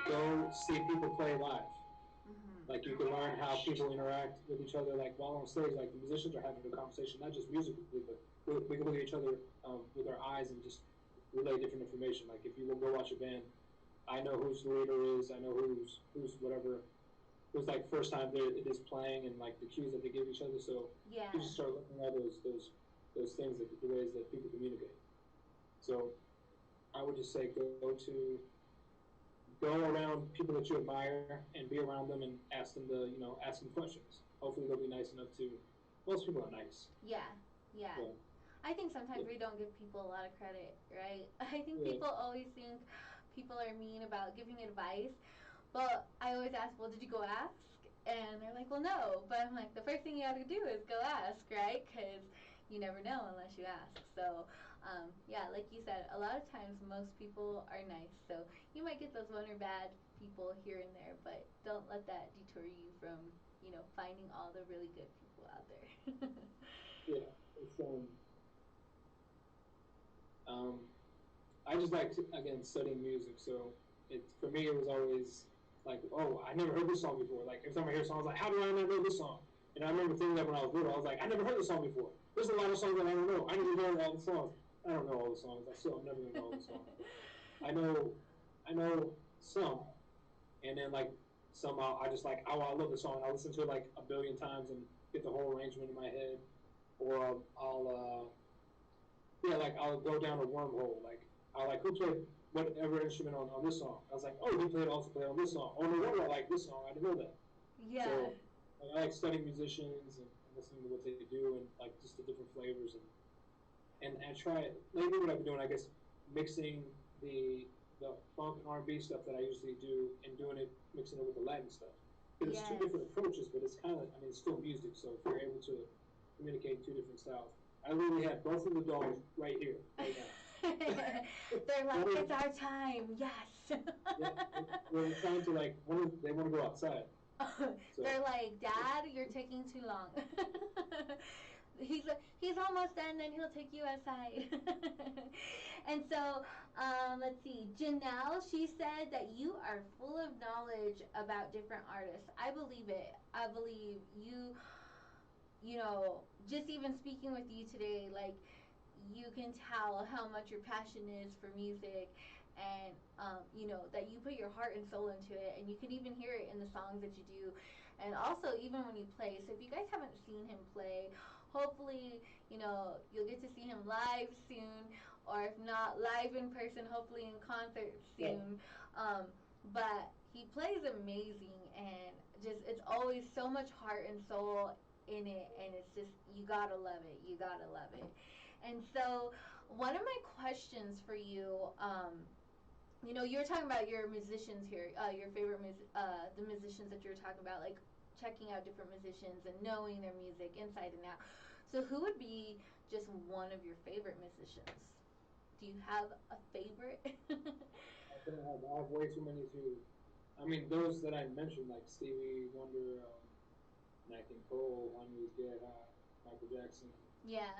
Go see people play live. Like you can learn how people interact with each other. Like while on stage, like the musicians are having a conversation, not just musically, but we can look at each other with our eyes and just relay different information. Like if you will go watch a band, I know whose leader is, I know who's whatever, who's like first time it is playing and like the cues that they give each other. So yeah. You just start looking at those things, that the ways that people communicate. So I would just say go around people that you admire and be around them and ask them ask them questions. Hopefully they'll be nice enough to. Most people are nice. Yeah. I think sometimes we don't give people a lot of credit, right? I think people always think people are mean about giving advice, but I always ask, well, did you go ask? And they're like, well, no. But I'm like, the first thing you have to do is go ask, right? Because you never know unless you ask. So, yeah, like you said, a lot of times most people are nice. So you might get those one or bad people here and there, but don't let that deter you from, finding all the really good people out there. Yeah, it's I just like again studying music, so for me it was always like, oh, I never heard this song before. Like every time I hear a song, I was like, how do I never know this song? And I remember thinking that when I was little, I was like, I never heard this song before. There's a lot of songs that I don't know. I need to learn all the songs. I don't know all the songs. I'm never gonna know all the songs. I know some, and then like somehow I just like, oh, I love the song. I listen to it like a billion times and get the whole arrangement in my head, or yeah, like I'll go down a wormhole. Like I like who played whatever instrument on this song. I was like, oh, he played also played on this song. Oh no wonder I like this song. I didn't know that. Yeah. So like, I like studying musicians and listening to what they do and like just the different flavors and I try lately what I've been doing I guess mixing the funk and R&B stuff that I usually do and doing it mixing it with the Latin stuff because it's two Yes. different approaches but it's kind of I mean it's still music so if you're able to communicate two different styles I literally have both of the dogs right here right now. They're like, it's our time. Yes. Yeah, we're trying to like they want to go outside. So They're like, Dad, you're taking too long. He's almost done, then he'll take you outside. And so, let's see. Janelle, she said that you are full of knowledge about different artists. I believe it. I believe you. You know, just even speaking with you today, like you can tell how much your passion is for music and you know that you put your heart and soul into it and you can even hear it in the songs that you do and also even when you play so if you guys haven't seen him play hopefully you know you'll get to see him live soon or if not live in person hopefully in concert yeah. soon but he plays amazing and just it's always so much heart and soul in it and it's just you gotta love it you gotta love it and so, one of my questions for you, you know, you were talking about your musicians here, your favorite, the musicians that you were talking about, like checking out different musicians and knowing their music inside and out. So, who would be just one of your favorite musicians? Do you have a favorite? I have way too many to. I mean, those that I mentioned, like Stevie Wonder, Nat King Cole, Juan Luis Guerra, Michael Jackson. Yeah.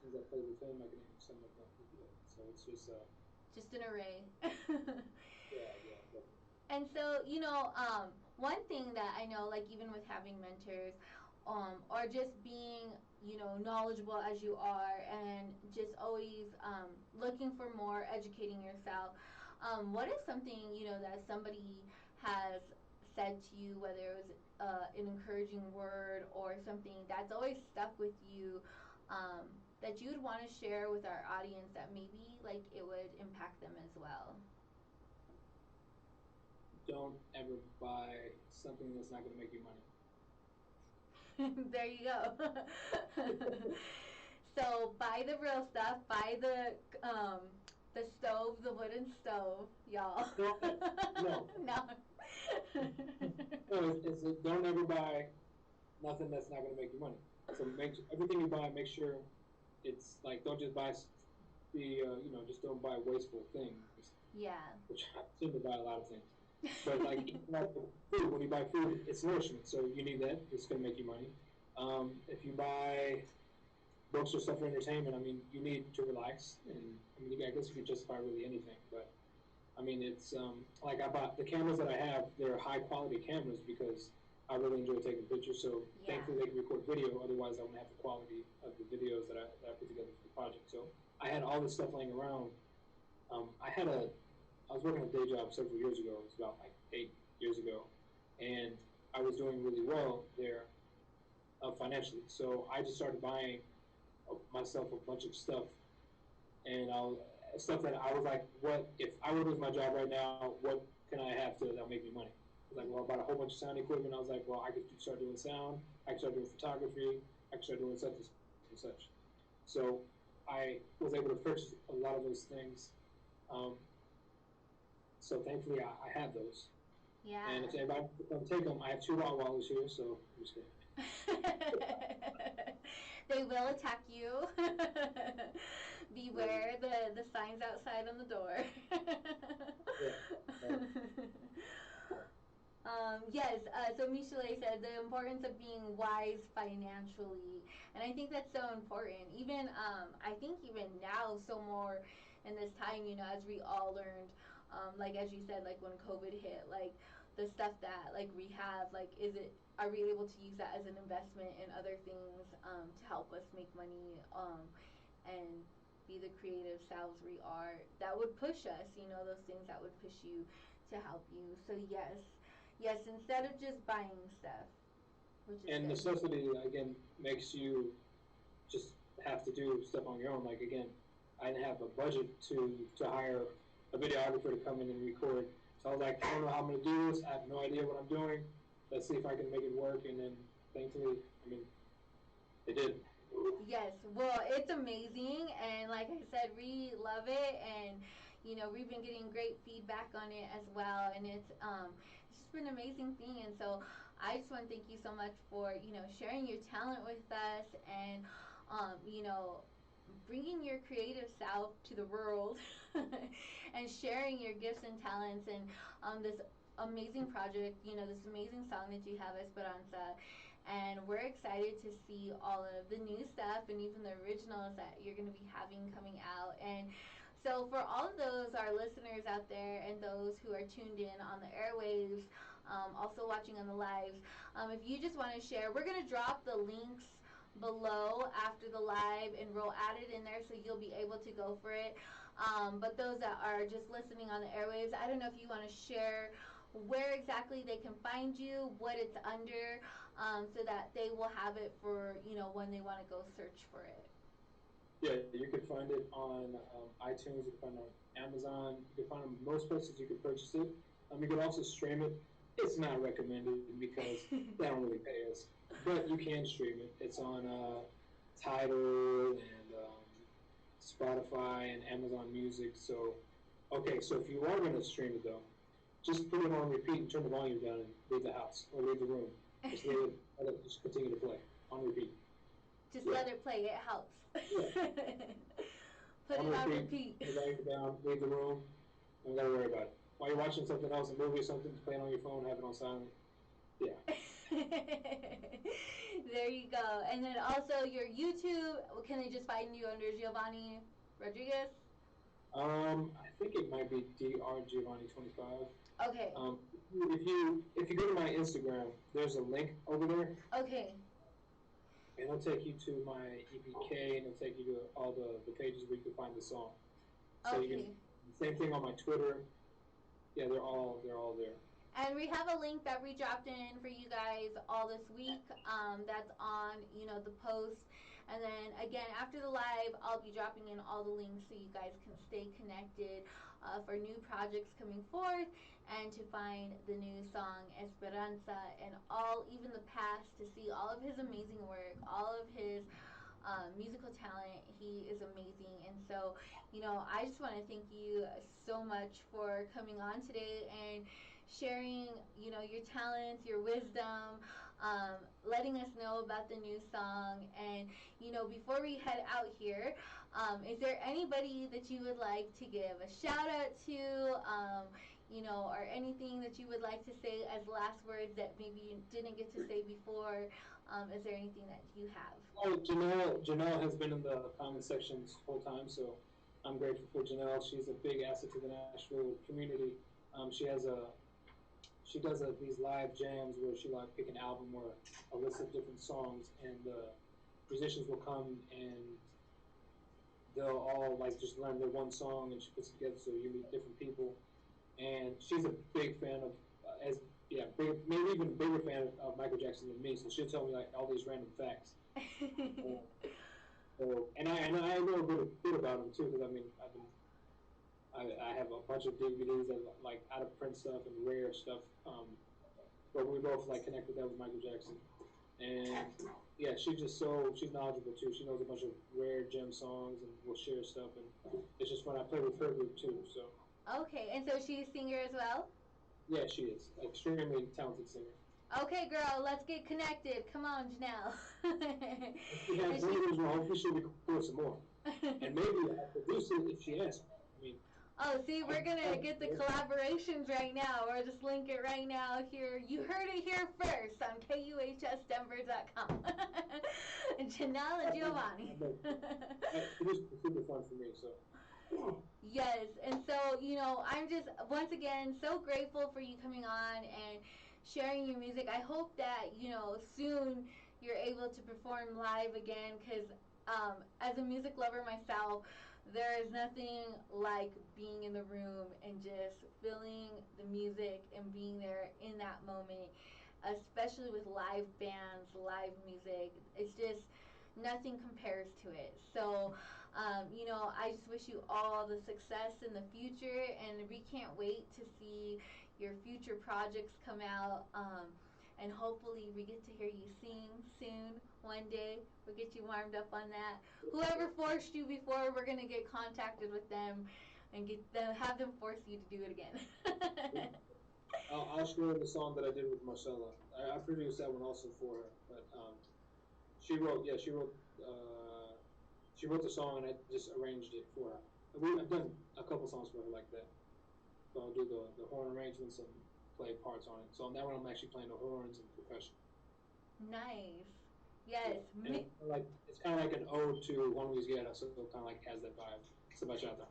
Since I played with him, I can name some of them. So it's just an array. Yeah, yeah, definitely. And so, you know, one thing that I know, like even with having mentors, or just being, you know, knowledgeable as you are, and just always looking for more, educating yourself. What is something you know that somebody has said to you, whether it was an encouraging word or something that's always stuck with you, um, that you would want to share with our audience that maybe like it would impact them as well? Don't ever buy something that's not going to make you money. There you go. So buy the real stuff. Buy the stove, the wooden stove, y'all. No, no, No. no. Don't ever buy nothing that's not going to make you money. So make everything you buy. Make sure it's like don't just buy you know just don't buy wasteful things. Yeah. Which I seem to buy a lot of things. But like food, when you buy food, it's nourishment, so you need that. It's going to make you money. If you buy books or stuff for entertainment, I mean, you need to relax, and I mean, I guess you could justify really anything. But I mean, it's like I bought the cameras that I have. They're high quality cameras because I really enjoy taking pictures. So Yeah. thankfully, they can record video. Otherwise, I wouldn't have the quality of the videos that I put together for the project. So I had all this stuff laying around. I was working a day job several years ago. It was about like 8 years ago, and I was doing really well there financially. So I just started buying myself a bunch of stuff, and stuff that I was like, what if I would lose my job right now? What can I have that'll make me money? I was like, well, I bought a whole bunch of sound equipment. I was like, well, I could start doing sound. I could start doing photography. I could start doing such and such. So I was able to purchase a lot of those things. Um, so thankfully, I have those. Yeah. And if anybody want to take them, I have two Rottweilers here, so I'm just kidding. They will attack you. Beware the signs outside on the door. Yeah. Yes, so Michelet said the importance of being wise financially. And I think that's so important. Even, I think even now, so more in this time, you know, as we all learned, like as you said, like when COVID hit, like the stuff that like we have, like are we able to use that as an investment in other things to help us make money and be the creative selves we are that would push us, you know, those things that would push you to help you. So yes, instead of just buying stuff, which is And good. necessity again makes you just have to do stuff on your own. Like again, I didn't have a budget to hire a videographer to come in and record. So I was like, I don't know how I'm gonna do this. I have no idea what I'm doing. Let's see if I can make it work. And then thankfully, I mean, it did. Yes, well, it's amazing, and like I said, we love it, and we've been getting great feedback on it as well, and it's just been an amazing thing, and so I just want to thank you so much for sharing your talent with us, and um, you know bringing your creative self to the world, and sharing your gifts and talents, and this amazing project, this amazing song that you have, Esperanza, and we're excited to see all of the new stuff and even the originals that you're going to be having coming out. And so, for all of those, our listeners out there, and those who are tuned in on the airwaves, also watching on the lives, if you just want to share, we're going to drop the links below after the live, and we'll add it in there so you'll be able to go for it. But those that are just listening on the airwaves, I don't know if you want to share where exactly they can find you, what it's under, so that they will have it for when they want to go search for it. Yeah, you can find it on iTunes. You can find it on Amazon. You can find it on most places you can purchase it. You can also stream it. It's not recommended because they don't really pay us, but you can stream it. It's on Tidal and Spotify and Amazon Music. So, okay, so if you are going to stream it though, just put it on repeat and turn the volume down and leave the house or leave the room. Just leave it, let it just continue to play on repeat. Just let it play. It helps. Yeah. Put on it on repeat. repeat. Write it down, leave the room. Don't gotta worry about it. While you're watching something else, a movie or something, play it on your phone, have it on silent. Yeah. There you go. And then also your YouTube. Can they just find you under Giovanni Rodriguez? I think it might be Dr. Giovanni 25. Okay. If you go to my Instagram, there's a link over there. Okay. And it'll take you to my EPK, and it'll take you to all the pages where you can find the song. So okay. You can, same thing on my Twitter. Yeah, they're all there. And we have a link that we dropped in for you guys all this week. That's on the post. And then again, after the live, I'll be dropping in all the links so you guys can stay connected for new projects coming forth, and to find the new song Esperanza, and even the past, to see all of his amazing work, all of his musical talent. He is amazing. And so, I just want to thank you so much for coming on today and sharing, your talents, your wisdom, letting us know about the new song. And, before we head out here, is there anybody that you would like to give a shout out to, or anything that you would like to say as last words that maybe you didn't get to say before? Is there anything that you have? Oh, Janelle has been in the comment section this whole time, so I'm grateful for Janelle. She's a big asset to the Nashville community. She does these live jams where she like pick an album or a list of different songs, and the musicians will come and they'll all like just learn their one song, and she puts it together so you meet different people. And she's a big fan of maybe even a bigger fan of Michael Jackson than me. So she'll tell me like all these random facts. And I know a bit about him too, because I have a bunch of DVDs that like out of print stuff and rare stuff. But we both like connect with that with Michael Jackson. And yeah, she's knowledgeable too. She knows a bunch of rare gem songs, and we'll share stuff, and it's just fun. I play with her group too, so. Okay, and so she's a singer as well? Yeah, she is. Extremely talented singer. Okay, girl, let's get connected. Come on, Janelle. If she has videos wrong, hopefully she'll record some more. And maybe I'll produce it if she asks. Oh, see, we're going to get the collaborations right now. We'll just link it right now here. You heard it here first on KUHSdenver.com. Janelle and Giovanni. It is super fun for me, so. Yes, and so, I'm just, once again, so grateful for you coming on and sharing your music. I hope that, soon you're able to perform live again, because as a music lover myself, there is nothing like being in the room and just feeling the music and being there in that moment, especially with live bands, live music. It's just nothing compares to it. So, I just wish you all the success in the future, and we can't wait to see your future projects come out. And hopefully, we get to hear you sing soon one day. We'll get you warmed up on that. Whoever forced you before, we're gonna get contacted with them and get them, have them force you to do it again. I'll share the song that I did with Marcella. I produced that one also for her, but she wrote, yeah, she wrote the song and I just arranged it for her. I've done a couple songs for her like that. So I'll do the horn arrangements and play parts on it. So on that one, I'm actually playing the horns and percussion. Nice. Yes. Yeah. And it's kind of like an ode to Juan Luis Guerra, so it kind of like has that vibe. It's about Chata.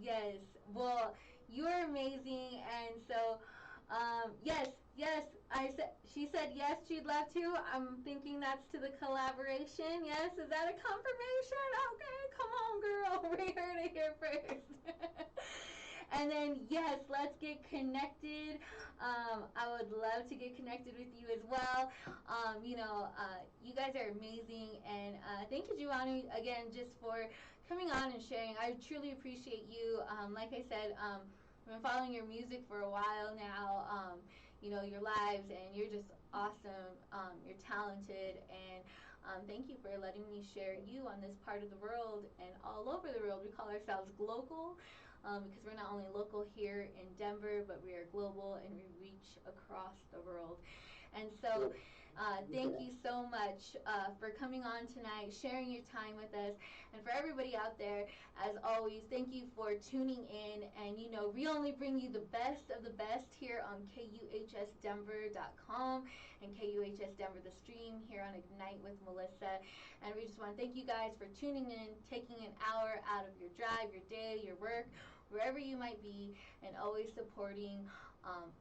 Yes. Well, you're amazing, and so, yes, yes. I said she said yes. She'd love to. I'm thinking that's to the collaboration. Yes. Is that a confirmation? Okay. Come on, girl. We heard it here first. And then yes, let's get connected. I would love to get connected with you as well. You guys are amazing, and thank you, Giovanni, again, just for coming on and sharing. I truly appreciate you. Like I said, I've been following your music for a while now. Your lives, and you're just awesome. You're talented, and thank you for letting me share you on this part of the world and all over the world. We call ourselves global, because we're not only local here in Denver, but we are global and we reach across the world. And so, thank you so much for coming on tonight, sharing your time with us. And for everybody out there, as always, thank you for tuning in. And we only bring you the best of the best here on KUHSDenver.com and KUHS Denver the stream here on Ignite with Melissa. And we just want to thank you guys for tuning in, taking an hour out of your drive, your day, your work, wherever you might be, and always supporting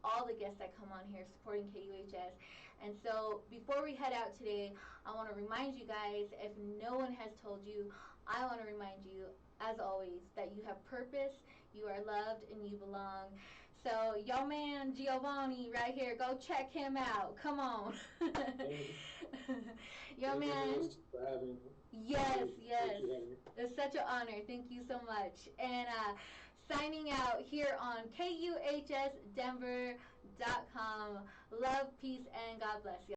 all the guests that come on here, supporting KUHS. And so before we head out today, I want to remind you guys, if no one has told you, I want to remind you, as always, that you have purpose, you are loved, and you belong. So your man Giovanni right here, go check him out. Come on. Your man. Yes, yes. It's such an honor. Thank you so much. And signing out here on KUHSDenver.com. Love, peace, and God bless you.